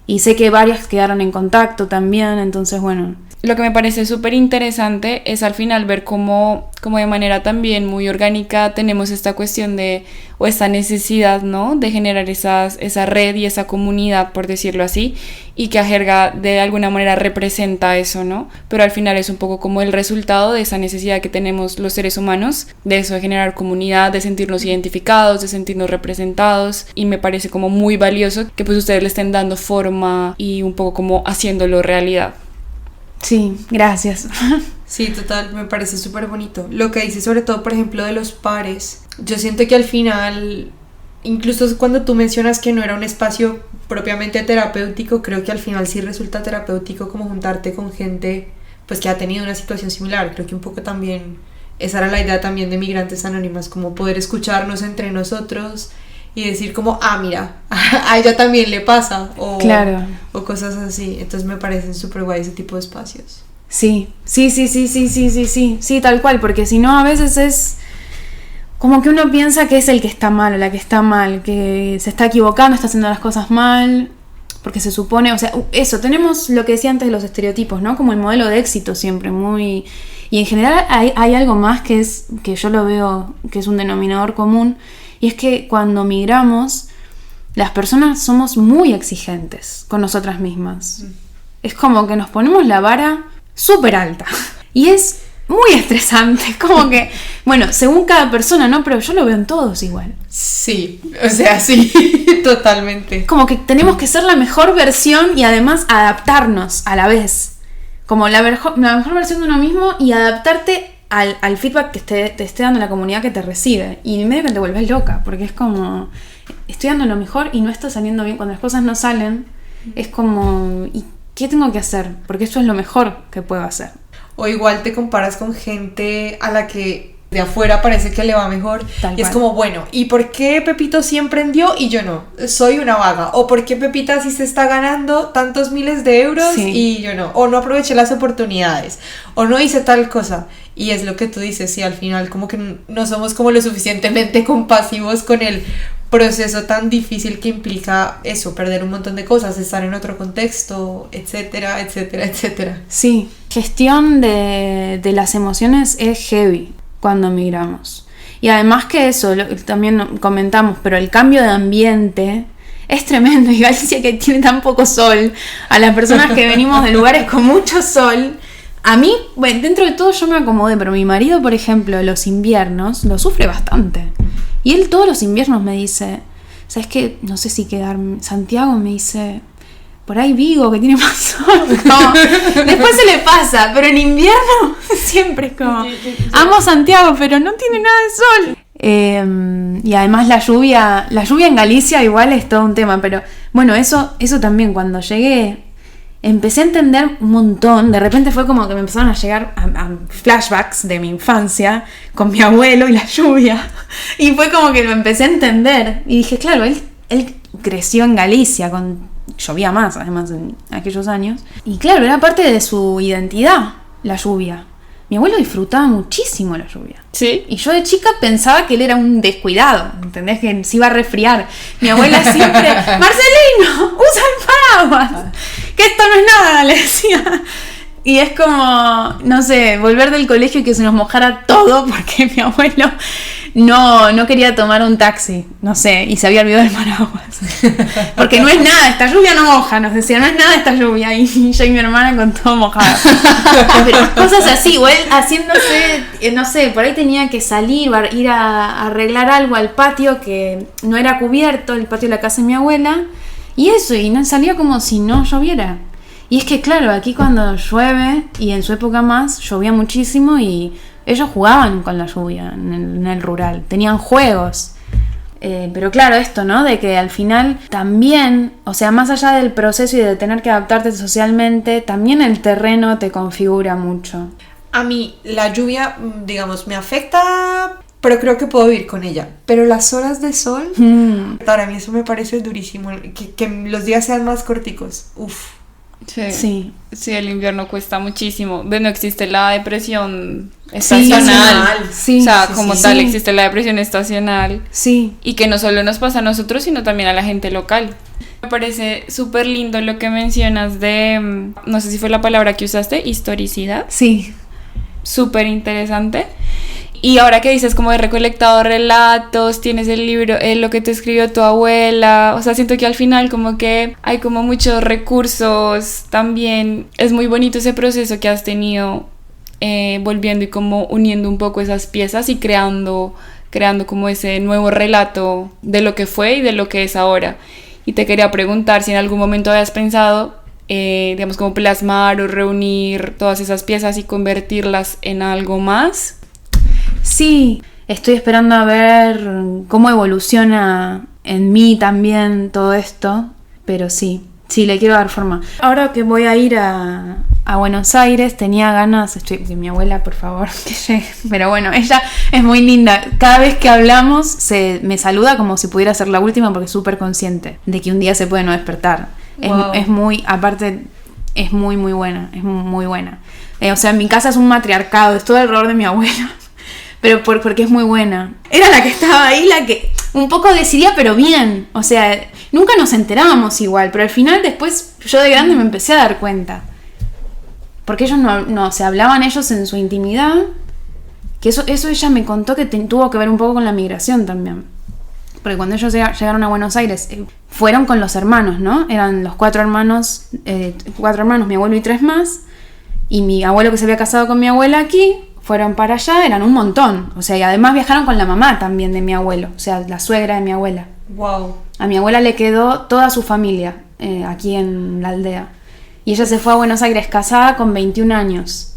y sé que varias quedaron en contacto también, entonces bueno. Lo que me parece súper interesante es al final ver cómo de manera también muy orgánica tenemos esta cuestión o esta necesidad, ¿no? De generar esa red y esa comunidad, por decirlo así, y que Ajerga de alguna manera representa eso, ¿no? Pero al final es un poco como el resultado de esa necesidad que tenemos los seres humanos, de eso, de generar comunidad, de sentirnos identificados, de sentirnos representados, y me parece como muy valioso que pues ustedes le estén dando forma y un poco como haciéndolo realidad. Sí, gracias. Sí, total, me parece súper bonito. Lo que dice sobre todo, por ejemplo, de los pares, yo siento que al final Incluso cuando tú mencionas que no era un espacio propiamente terapéutico, creo que al final sí resulta terapéutico como juntarte con gente pues que ha tenido una situación similar. Creo que un poco también esa era la idea también de Migrantes Anónimas, como poder escucharnos entre nosotros y decir como, mira, a ella también le pasa, o, claro, o cosas así. Entonces me parecen súper guay ese tipo de espacios. Sí, tal cual, porque si no a veces es como que uno piensa que es el que está mal o la que está mal, que se está equivocando, está haciendo las cosas mal, porque se supone, o sea, eso, tenemos lo que decía antes de los estereotipos, ¿no? Como el modelo de éxito siempre, muy... Y en general hay algo más que yo lo veo que es un denominador común, y es que cuando migramos, las personas somos muy exigentes con nosotras mismas. Es como que nos ponemos la vara súper alta. Y es muy estresante. Como que, bueno, según cada persona, ¿no? Pero yo lo veo en todos igual. Sí, o sea, sí, totalmente. Como que tenemos que ser la mejor versión y además adaptarnos a la vez. Como la mejor versión de uno mismo y adaptarte al feedback que te esté dando la comunidad que te recibe. Y en medio que te vuelves loca, porque es como, estoy dando lo mejor y no está saliendo bien. Cuando las cosas no salen, es como, ¿y qué tengo que hacer? Porque esto es lo mejor que puedo hacer. O igual te comparas con gente a la que de afuera parece que le va mejor. Tal y es cual. como, bueno, ¿y por qué Pepito sí emprendió y yo no? Soy una vaga. O ¿por qué Pepita sí se está ganando tantos miles de euros y yo no? O no aproveché las oportunidades. O no hice tal cosa. Y es lo que tú dices, sí, al final como que no somos como lo suficientemente compasivos con el proceso tan difícil que implica eso, perder un montón de cosas, estar en otro contexto, etcétera, etcétera, etcétera. Sí, gestión de las emociones es heavy cuando migramos. Y además que eso, también comentamos, pero el cambio de ambiente es tremendo. Y Galicia, que tiene tan poco sol, a las personas que venimos de lugares con mucho sol, a mí, bueno, dentro de todo yo me acomodé, pero mi marido, por ejemplo, los inviernos lo sufre bastante. Y él todos los inviernos me dice, ¿sabes qué? No sé si quedarme. Santiago me dice, por ahí Vigo, que tiene más sol. Como, después se le pasa, pero en invierno siempre es como, amo Santiago, pero no tiene nada de sol. Y además la lluvia en Galicia igual es todo un tema, pero bueno, eso también cuando llegué empecé a entender un montón. De repente fue como que me empezaron a llegar a flashbacks de mi infancia con mi abuelo y la lluvia. Y fue como que lo empecé a entender. Y dije, claro, él creció en Galicia, llovía más además en aquellos años. Y claro, era parte de su identidad, la lluvia. Mi abuelo disfrutaba muchísimo la lluvia. ¿Sí? Y yo de chica pensaba que él era un descuidado, ¿entendés? Que se iba a resfriar. Mi abuela siempre, Marcelino, usa el paraguas, que esto no es nada, le decía. Y es como, no sé, volver del colegio y que se nos mojara todo porque mi abuelo no quería tomar un taxi, no sé, y se había olvidado el paraguas. Porque no es nada, esta lluvia no moja, nos decía, no es nada esta lluvia. Y yo y mi hermana con todo mojado. Pero cosas así, o él haciéndose, no sé, por ahí tenía que salir, ir a arreglar algo al patio que no era cubierto, el patio de la casa de mi abuela. Y eso, y no salía como si no lloviera. Y es que claro, aquí cuando llueve, y en su época más, llovía muchísimo y ellos jugaban con la lluvia en el rural, tenían juegos. Pero claro, esto, ¿no? De que al final también, o sea, más allá del proceso y de tener que adaptarte socialmente, también el terreno te configura mucho. A mí la lluvia, digamos, me afecta, pero creo que puedo vivir con ella. Pero las horas de sol, para mí eso me parece durísimo, que los días sean más corticos. Uf. Sí, el invierno cuesta muchísimo. No existe la depresión estacional. Sí, o sea, como tal, existe la depresión estacional. Sí. Y que no solo nos pasa a nosotros, sino también a la gente local. Me parece súper lindo lo que mencionas de, no sé si fue la palabra que usaste, historicidad. Sí. Súper interesante. Y ahora que dices como de recolectado relatos, tienes el libro, lo que te escribió tu abuela, o sea, siento que al final como que hay como muchos recursos también. Es muy bonito ese proceso que has tenido volviendo y como uniendo un poco esas piezas y creando como ese nuevo relato de lo que fue y de lo que es ahora. Y te quería preguntar si en algún momento habías pensado, digamos, como plasmar o reunir todas esas piezas y convertirlas en algo más. Sí, estoy esperando a ver cómo evoluciona en mí también todo esto, pero sí, le quiero dar forma. Ahora que voy a ir a Buenos Aires, tenía ganas, que mi abuela, por favor, que llegue, pero bueno, ella es muy linda. Cada vez que hablamos me saluda como si pudiera ser la última, porque es súper consciente de que un día se puede no despertar. Wow. Es muy, aparte, es muy buena, es muy buena. O sea, en mi casa es un matriarcado, es todo el error de mi abuela, pero porque es muy buena. Era la que estaba ahí, la que un poco decidía, pero bien. O sea, nunca nos enterábamos igual, pero al final después yo de grande me empecé a dar cuenta. Porque ellos no se hablaban ellos en su intimidad, que eso ella me contó que tuvo que ver un poco con la migración también. Porque cuando ellos llegaron a Buenos Aires, fueron con los hermanos, ¿no? Eran los 4 hermanos, mi abuelo y 3 más, y mi abuelo que se había casado con mi abuela aquí, fueron para allá, eran un montón. O sea, y además viajaron con la mamá también de mi abuelo, o sea, la suegra de mi abuela. Wow. A mi abuela le quedó toda su familia aquí en la aldea. Y ella se fue a Buenos Aires casada con 21 años.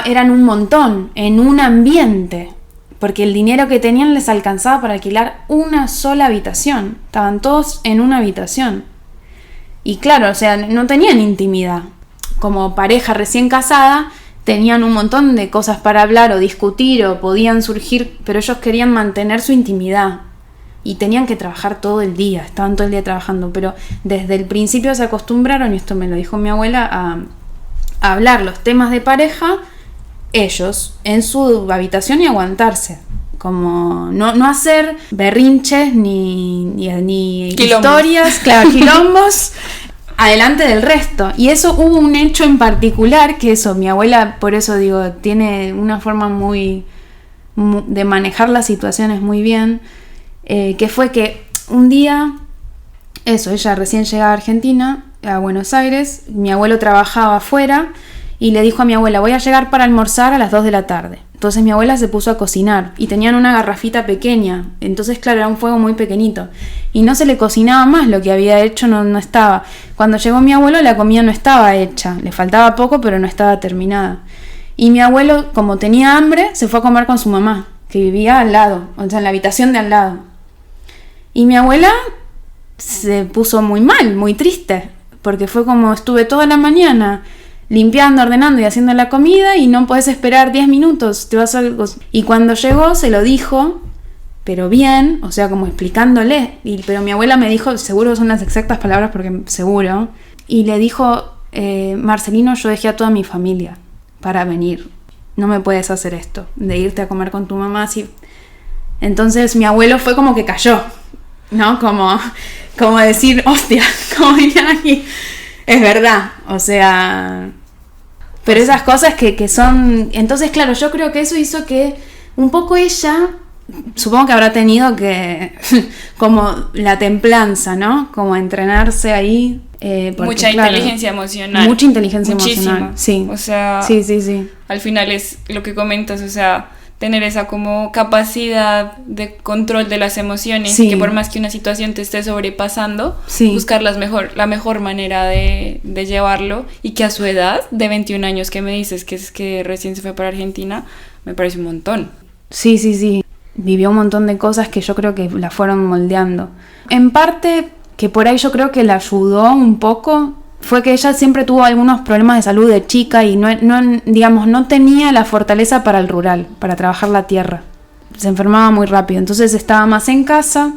Eran un montón, en un ambiente, porque el dinero que tenían les alcanzaba para alquilar una sola habitación. Estaban todos en una habitación. Y claro, o sea, no tenían intimidad. Como pareja recién casada, tenían un montón de cosas para hablar o discutir o podían surgir, pero ellos querían mantener su intimidad. Y tenían que trabajar todo el día, estaban todo el día trabajando, pero desde el principio se acostumbraron, y esto me lo dijo mi abuela, a hablar los temas de pareja, ellos, en su habitación y aguantarse. Como no hacer berrinches ni historias, claro, quilombos, adelante del resto. Y eso hubo un hecho en particular, que eso, mi abuela, por eso digo, tiene una forma de manejar las situaciones muy bien. Que fue que un día, ella recién llegaba a Argentina, a Buenos Aires, mi abuelo trabajaba afuera y le dijo a mi abuela, voy a llegar para almorzar a las 2 de la tarde. Entonces mi abuela se puso a cocinar y tenían una garrafita pequeña, entonces claro, era un fuego muy pequeñito y no se le cocinaba más, lo que había hecho no estaba. Cuando llegó mi abuelo la comida no estaba hecha, le faltaba poco pero no estaba terminada. Y mi abuelo, como tenía hambre, se fue a comer con su mamá, que vivía al lado, o sea, en la habitación de al lado. Y mi abuela se puso muy mal, muy triste, porque fue como estuve toda la mañana limpiando, ordenando y haciendo la comida y no podés esperar 10 minutos, te vas a... Y cuando llegó se lo dijo, pero bien, o sea, como explicándole, pero mi abuela me dijo, seguro son las exactas palabras porque seguro, y le dijo, Marcelino, yo dejé a toda mi familia para venir, no me puedes hacer esto, de irte a comer con tu mamá así. Entonces mi abuelo fue como que cayó, ¿no? Como decir, hostia, como vinieron aquí. Es verdad, o sea... Pero esas cosas que son... Entonces, claro, yo creo que eso hizo que un poco ella, supongo que habrá tenido que... como la templanza, ¿no? Como entrenarse ahí. Mucha inteligencia emocional. Mucha inteligencia Muchísima. emocional, sí. O sea, sí. Al final es lo que comentas, o sea... tener esa como capacidad de control de las emociones, sí. Y que por más que una situación te esté sobrepasando, sí. Buscar la mejor manera de llevarlo, y que a su edad de 21 años que me dices que es que recién se fue para Argentina, me parece un montón. Sí. Vivió un montón de cosas que yo creo que la fueron moldeando. En parte, que por ahí yo creo que la ayudó un poco, fue que ella siempre tuvo algunos problemas de salud de chica y no tenía la fortaleza para el rural, para trabajar la tierra. Se enfermaba muy rápido, entonces estaba más en casa,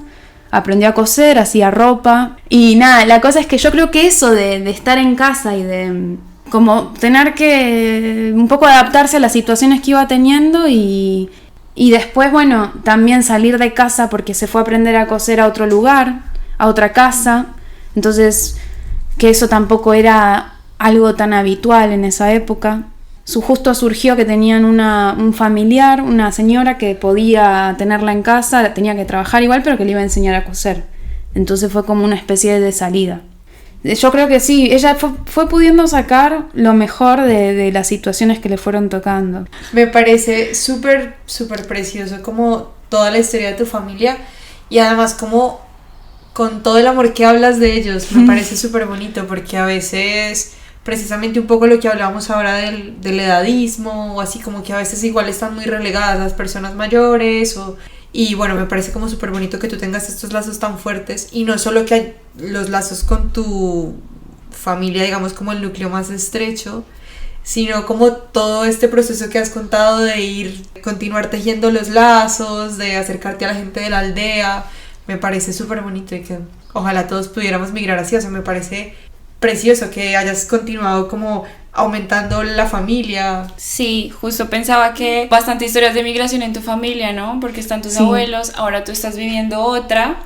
aprendió a coser, hacía ropa. Y nada, la cosa es que yo creo que eso de estar en casa y de como tener que un poco adaptarse a las situaciones que iba teniendo y después, bueno, también salir de casa porque se fue a aprender a coser a otro lugar, a otra casa. Entonces... que eso tampoco era algo tan habitual en esa época. Justo surgió que tenían un familiar, una señora que podía tenerla en casa, tenía que trabajar igual, pero que le iba a enseñar a coser. Entonces fue como una especie de salida. Yo creo que sí, ella fue pudiendo sacar lo mejor de las situaciones que le fueron tocando. Me parece súper, súper precioso como toda la historia de tu familia y además como... con todo el amor que hablas de ellos, me parece súper bonito porque a veces, precisamente un poco lo que hablábamos ahora del edadismo o así, como que a veces igual están muy relegadas las personas mayores Y bueno, me parece como súper bonito que tú tengas estos lazos tan fuertes y no solo que hay los lazos con tu familia, digamos como el núcleo más estrecho, sino como todo este proceso que has contado de continuar tejiendo los lazos, de acercarte a la gente de la aldea, me parece súper bonito y que ojalá todos pudiéramos migrar así. O sea, me parece precioso que hayas continuado como aumentando la familia. Sí, justo pensaba que bastante historias de migración en tu familia, ¿no? Porque están tus abuelos, ahora tú estás viviendo otra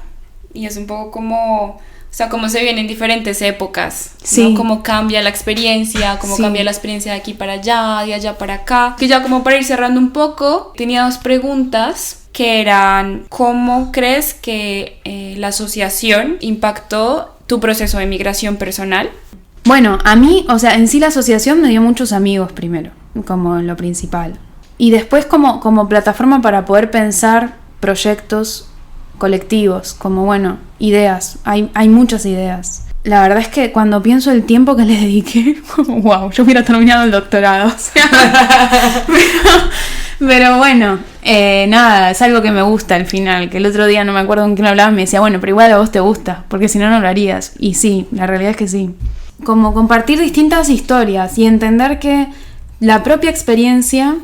y es un poco como, o sea, cómo se vienen diferentes épocas, ¿no? Cómo cambia la experiencia, cómo cambia la experiencia de aquí para allá, de allá para acá. Que ya como para ir cerrando un poco, tenía 2 preguntas que eran, ¿cómo crees que la asociación impactó tu proceso de migración personal? Bueno, a mí, o sea, en sí la asociación me dio muchos amigos primero, como lo principal. Y después como plataforma para poder pensar proyectos colectivos, como bueno, ideas. Hay muchas ideas. La verdad es que cuando pienso el tiempo que le dediqué, wow, yo hubiera terminado el doctorado. O sea, pero bueno, nada, es algo que me gusta al final. Que el otro día no me acuerdo con quién hablaba, me decía, bueno, pero igual a vos te gusta, porque si no, no lo harías. Y sí, la realidad es que sí. Como compartir distintas historias y entender que la propia experiencia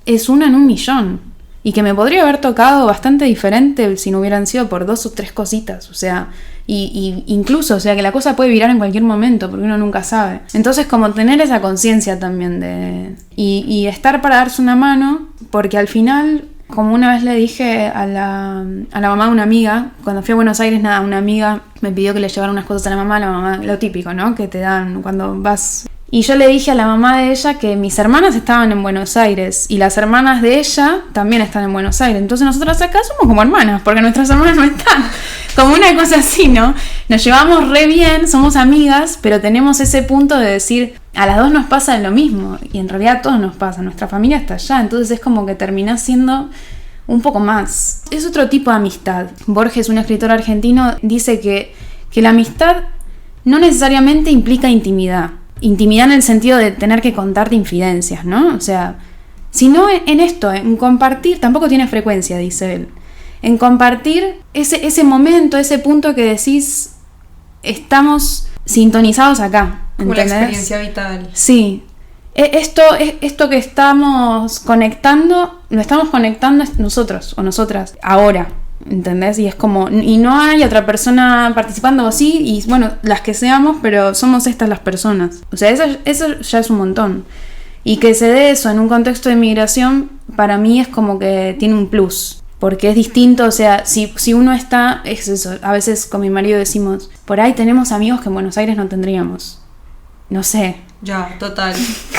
es una en 1.000.000 y que me podría haber tocado bastante diferente si no hubieran sido por 2 o 3 cositas, o sea, y incluso, o sea, que la cosa puede virar en cualquier momento porque uno nunca sabe. Entonces, como tener esa conciencia también y estar para darse una mano, porque al final, como una vez le dije a la mamá de una amiga, cuando fui a Buenos Aires, nada, una amiga me pidió que le llevara unas cosas a la mamá, lo típico, ¿no? Que te dan cuando vas. Y yo le dije a la mamá de ella que mis hermanas estaban en Buenos Aires y las hermanas de ella también están en Buenos Aires. Entonces nosotras acá somos como hermanas, porque nuestras hermanas no están. Como una cosa así, ¿no? Nos llevamos re bien, somos amigas, pero tenemos ese punto de decir, a las dos nos pasa lo mismo. Y en realidad a todos nos pasa, nuestra familia está allá. Entonces es como que terminás siendo un poco más. Es otro tipo de amistad. Borges, un escritor argentino, dice que la amistad no necesariamente implica intimidad. Intimidad en el sentido de tener que contarte infidencias, ¿no? O sea, sino en esto, en compartir, tampoco tiene frecuencia, dice él. En compartir ese momento, ese punto que decís, estamos sintonizados acá. Como ¿entendés? La experiencia vital. Sí. Esto que estamos conectando, lo estamos conectando nosotros o nosotras, ahora. ¿Entendés? Y es como, y no hay otra persona participando, o sí, y bueno, las que seamos, pero somos estas las personas. O sea, eso ya es un montón. Y que se dé eso en un contexto de migración, para mí es como que tiene un plus. Porque es distinto, o sea, si uno está, es eso, a veces con mi marido decimos, por ahí tenemos amigos que en Buenos Aires no tendríamos. No sé. Ya, total.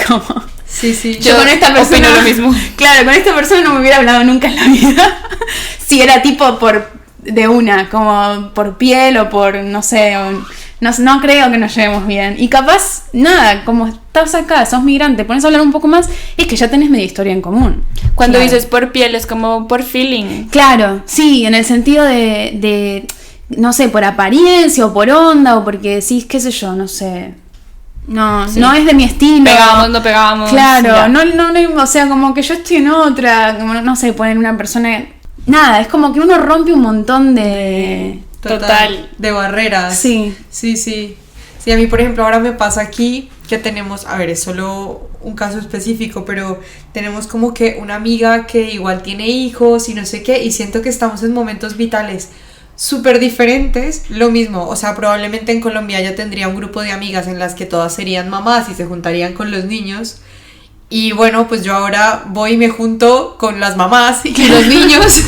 ¿Cómo? Sí. Yo con esta persona opino lo mismo. Claro, con esta persona no me hubiera hablado nunca en la vida. Si era tipo como por piel o por, no sé, no creo que nos llevemos bien. Y capaz, nada, como estás acá, sos migrante, pones a hablar un poco más, es que ya tenés media historia en común. Cuando dices por piel es como por feeling. Claro, sí, en el sentido de no sé, por apariencia o por onda o porque decís, qué sé yo, no sé. No es de mi estilo. No pegábamos. Claro, no, o sea, como que yo estoy en otra, como no sé, poner una persona. Nada, es como que uno rompe un montón de. Total. De barreras. Sí. Sí, a mí, por ejemplo, ahora me pasa aquí que tenemos, a ver, es solo un caso específico, pero tenemos como que una amiga que igual tiene hijos y no sé qué, y siento que estamos en momentos vitales súper diferentes. Lo mismo, o sea, probablemente en Colombia ya tendría un grupo de amigas en las que todas serían mamás y se juntarían con los niños, y bueno, pues yo ahora voy y me junto con las mamás y los niños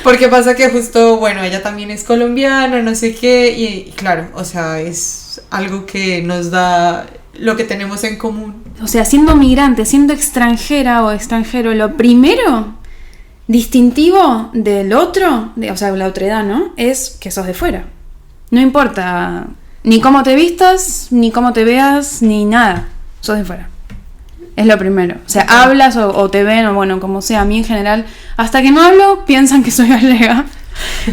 porque pasa que justo, bueno, ella también es colombiana, no sé qué, y claro, o sea, es algo que nos da lo que tenemos en común. O sea, siendo migrante, siendo extranjera o extranjero, lo primero distintivo del otro, o sea, la otredad, ¿no? Es que sos de fuera. No importa ni cómo te vistas, ni cómo te veas, ni nada. Sos de fuera. Es lo primero. O sea, hablas o te ven, o bueno, como sea. A mí en general, hasta que no hablo, piensan que soy gallega.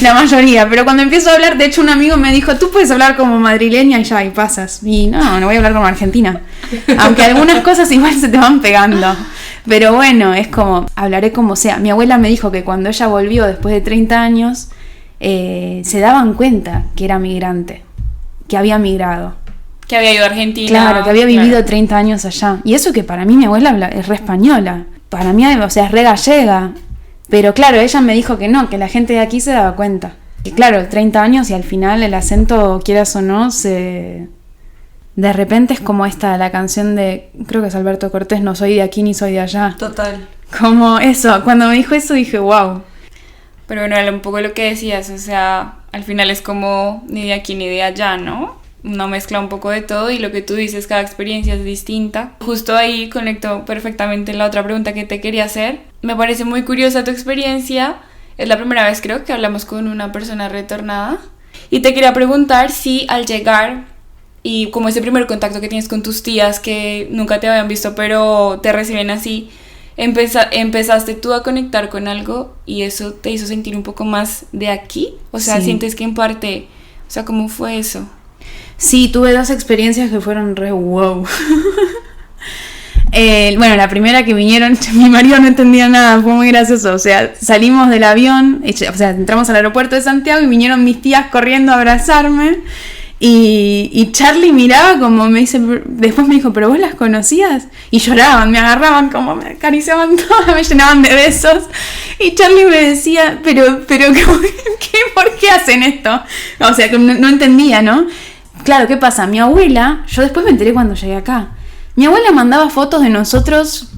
La mayoría. Pero cuando empiezo a hablar, de hecho un amigo me dijo, tú puedes hablar como madrileña y ya, y pasas. Y no voy a hablar como argentina. Aunque algunas cosas igual se te van pegando. Pero bueno, es como, hablaré como sea. Mi abuela me dijo que cuando ella volvió después de 30 años, se daban cuenta que era migrante, que había migrado. Que había ido a Argentina. Claro, que había vivido 30 años allá. Y eso que para mí mi abuela es re española. Para mí, o sea, es re gallega. Pero claro, ella me dijo que no, que la gente de aquí se daba cuenta. Que claro, 30 años y al final el acento, quieras o no, de repente es como la canción de, creo que es Alberto Cortés, no soy de aquí ni soy de allá. Total. Como eso, cuando me dijo eso dije, wow. Pero bueno, era un poco lo que decías, o sea, al final es como ni de aquí ni de allá, ¿no? Una mezcla un poco de todo y lo que tú dices, cada experiencia es distinta. Justo ahí conecto perfectamente la otra pregunta que te quería hacer. Me parece muy curiosa tu experiencia. Es la primera vez creo que hablamos con una persona retornada. Y te quería preguntar si al llegar y como ese primer contacto que tienes con tus tías que nunca te habían visto pero te reciben así, empezaste tú a conectar con algo y eso te hizo sentir un poco más de aquí. O sea, sí. Sientes que en parte, o sea, ¿cómo fue eso? Sí, tuve 2 experiencias que fueron re wow. Bueno, la primera que vinieron, mi marido no entendía nada, fue muy gracioso. O sea, salimos del avión, o sea, entramos al aeropuerto de Santiago y vinieron mis tías corriendo a abrazarme. Y Charlie miraba como me dice, después me dijo, ¿pero vos las conocías? Y lloraban, me agarraban, como me acariciaban todas, me llenaban de besos. Y Charlie me decía, pero ¿por qué hacen esto? O sea, que no entendía, ¿no? Claro, ¿qué pasa? Mi abuela, yo después me enteré cuando llegué acá. Mi abuela mandaba fotos de nosotros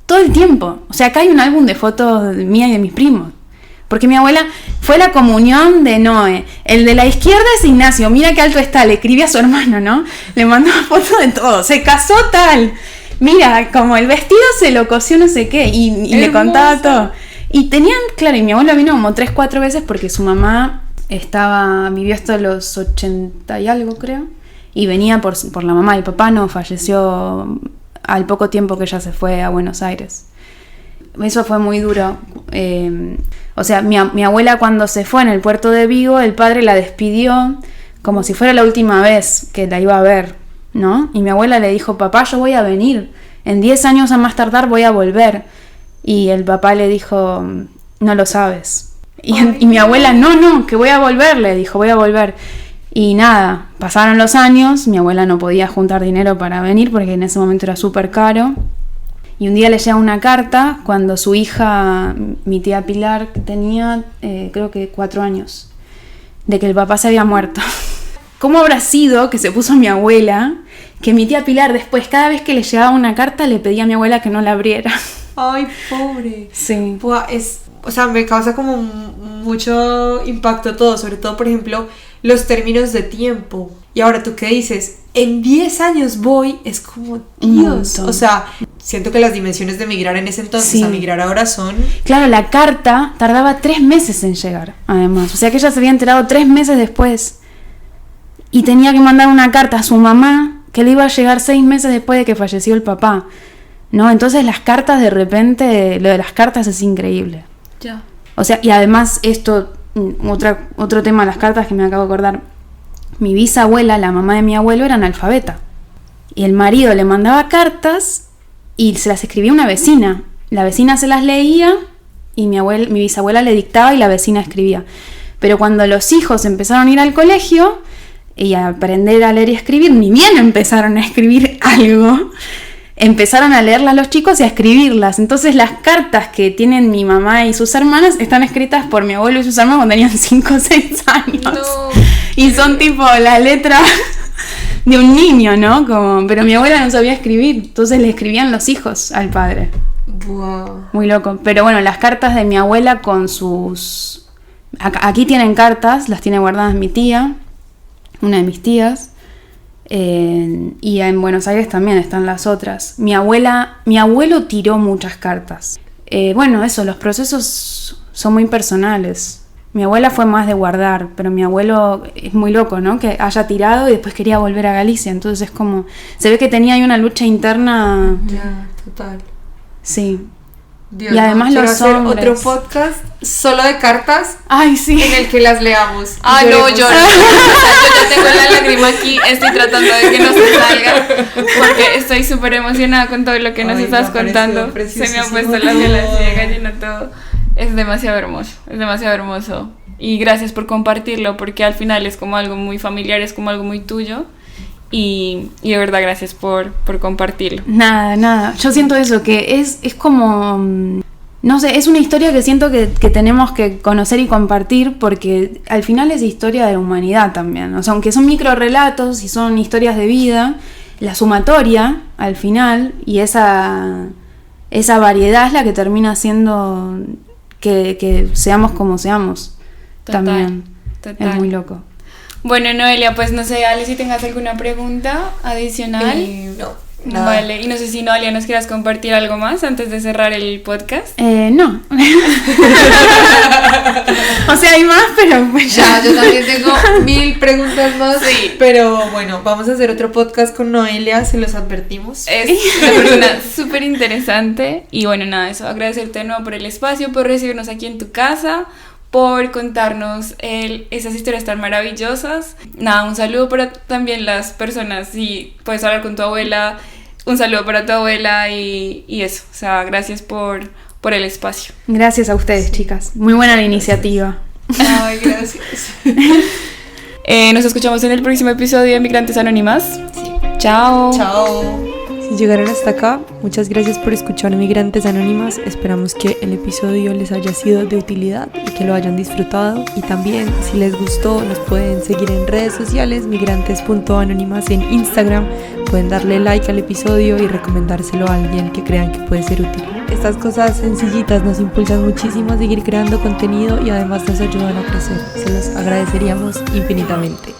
todo el tiempo. O sea, acá hay un álbum de fotos mía y de mis primos. Porque mi abuela fue la comunión de Noé. El de la izquierda es Ignacio. Mira qué alto está. Le escribía a su hermano, ¿no? Le mandaba fotos de todo. Se casó tal. Mira, como el vestido se lo cosió no sé qué. Y le contaba todo. Y tenían, claro, y mi abuela vino como 3-4 veces porque su mamá vivió hasta los 80 y algo, creo. Y venía por la mamá. El papá no, falleció al poco tiempo que ella se fue a Buenos Aires. Eso fue muy duro. O sea, mi abuela cuando se fue en el puerto de Vigo, el padre la despidió como si fuera la última vez que la iba a ver, ¿no? Y mi abuela le dijo, papá, yo voy a venir. En 10 años a más tardar voy a volver. Y el papá le dijo, no lo sabes. Y mi abuela, no, que voy a volver, le dijo, voy a volver. Y nada, pasaron los años, mi abuela no podía juntar dinero para venir porque en ese momento era súper caro. Y un día le llega una carta cuando su hija, mi tía Pilar, tenía creo que 4 años, de que el papá se había muerto. ¿Cómo habrá sido que se puso mi abuela, que mi tía Pilar después, cada vez que le llegaba una carta, le pedía a mi abuela que no la abriera? Ay, pobre. Sí. Buah, o sea, me causa como mucho impacto todo, sobre todo, por ejemplo, los términos de tiempo. Y ahora tú qué dices, en 10 años voy, es como, Dios, o sea, siento que las dimensiones de migrar en ese entonces a migrar ahora son... Claro, la carta tardaba 3 meses en llegar, además. O sea que ella se había enterado 3 meses después. Y tenía que mandar una carta a su mamá que le iba a llegar 6 meses después de que falleció el papá, ¿no? Entonces las cartas de repente, lo de las cartas es increíble. Ya. O sea, y además esto, otro tema de las cartas que me acabo de acordar. Mi bisabuela, la mamá de mi abuelo, era analfabeta. Y el marido le mandaba cartas y se las escribía una vecina. La vecina se las leía y mi bisabuela le dictaba y la vecina escribía. Pero cuando los hijos empezaron a ir al colegio y a aprender a leer y escribir, ni bien empezaron a escribir algo, empezaron a leerlas los chicos y a escribirlas. Entonces las cartas que tienen mi mamá y sus hermanas están escritas por mi abuelo y sus hermanos cuando tenían 5 o 6 años. No. Y son tipo la letra de un niño, ¿no? Pero mi abuela no sabía escribir, entonces le escribían los hijos al padre. Wow. Muy loco. Pero bueno, las cartas de mi abuela con sus... Aquí tienen cartas, las tiene guardadas mi tía, una de mis tías. Y en Buenos Aires también están las otras. Mi abuelo tiró muchas cartas. Bueno, eso, los procesos son muy personales. Mi abuela fue más de guardar, pero mi abuelo es muy loco, ¿no? Que haya tirado y después quería volver a Galicia. Entonces es como... Se ve que tenía ahí una lucha interna. Ya, total. Sí. Dios, y además quiero los hacer hombres. otro podcast solo de cartas Ay, sí. en el que las leamos. y Ah, no, lloremos. yo ya tengo la lágrima aquí, estoy tratando de que no se salga, porque estoy súper emocionada con todo lo que nos Ay, estás me ha parecido contando. Se me ha preciosísimo puesto la piel así de todo. gallina todo. Es demasiado hermoso. Y gracias por compartirlo, porque al final es como algo muy familiar, es como algo muy tuyo. Y de verdad, gracias por compartirlo. Nada. Yo siento eso, que es como... No sé, es una historia que siento que tenemos que conocer y compartir, porque al final es historia de la humanidad también. O sea, aunque son microrelatos y son historias de vida, la sumatoria al final y esa variedad es la que termina haciendo que seamos como seamos. También. Total. Es muy loco. Bueno, Noelia, pues no sé, Ale, si tengas alguna pregunta adicional. No, nada. Vale, y no sé si Noelia nos quieras compartir algo más antes de cerrar el podcast. No. O sea, hay más, pero pues Ya, yo también tengo 1000 preguntas más. Sí. Pero bueno, vamos a hacer otro podcast con Noelia, se los advertimos. Es una persona súper interesante. Y bueno, nada, eso, agradecerte de nuevo por el espacio, por recibirnos aquí en tu casa, por contarnos esas historias tan maravillosas. Nada, un saludo para también las personas, si puedes hablar con tu abuela, un saludo para tu abuela y eso, o sea, gracias por el espacio. gracias a ustedes, chicas. Muy buena la iniciativa. Ay, gracias. Nos escuchamos en el próximo episodio de Migrantes Anónimas. Sí. Chao. Chao. Si llegaron hasta acá, muchas gracias por escuchar Migrantes Anónimas. Esperamos que el episodio les haya sido de utilidad y que lo hayan disfrutado. Y también, si les gustó, nos pueden seguir en redes sociales, migrantes.anónimas en Instagram. Pueden darle like al episodio y recomendárselo a alguien que crean que puede ser útil. Estas cosas sencillitas nos impulsan muchísimo a seguir creando contenido y además nos ayudan a crecer. Se los agradeceríamos infinitamente.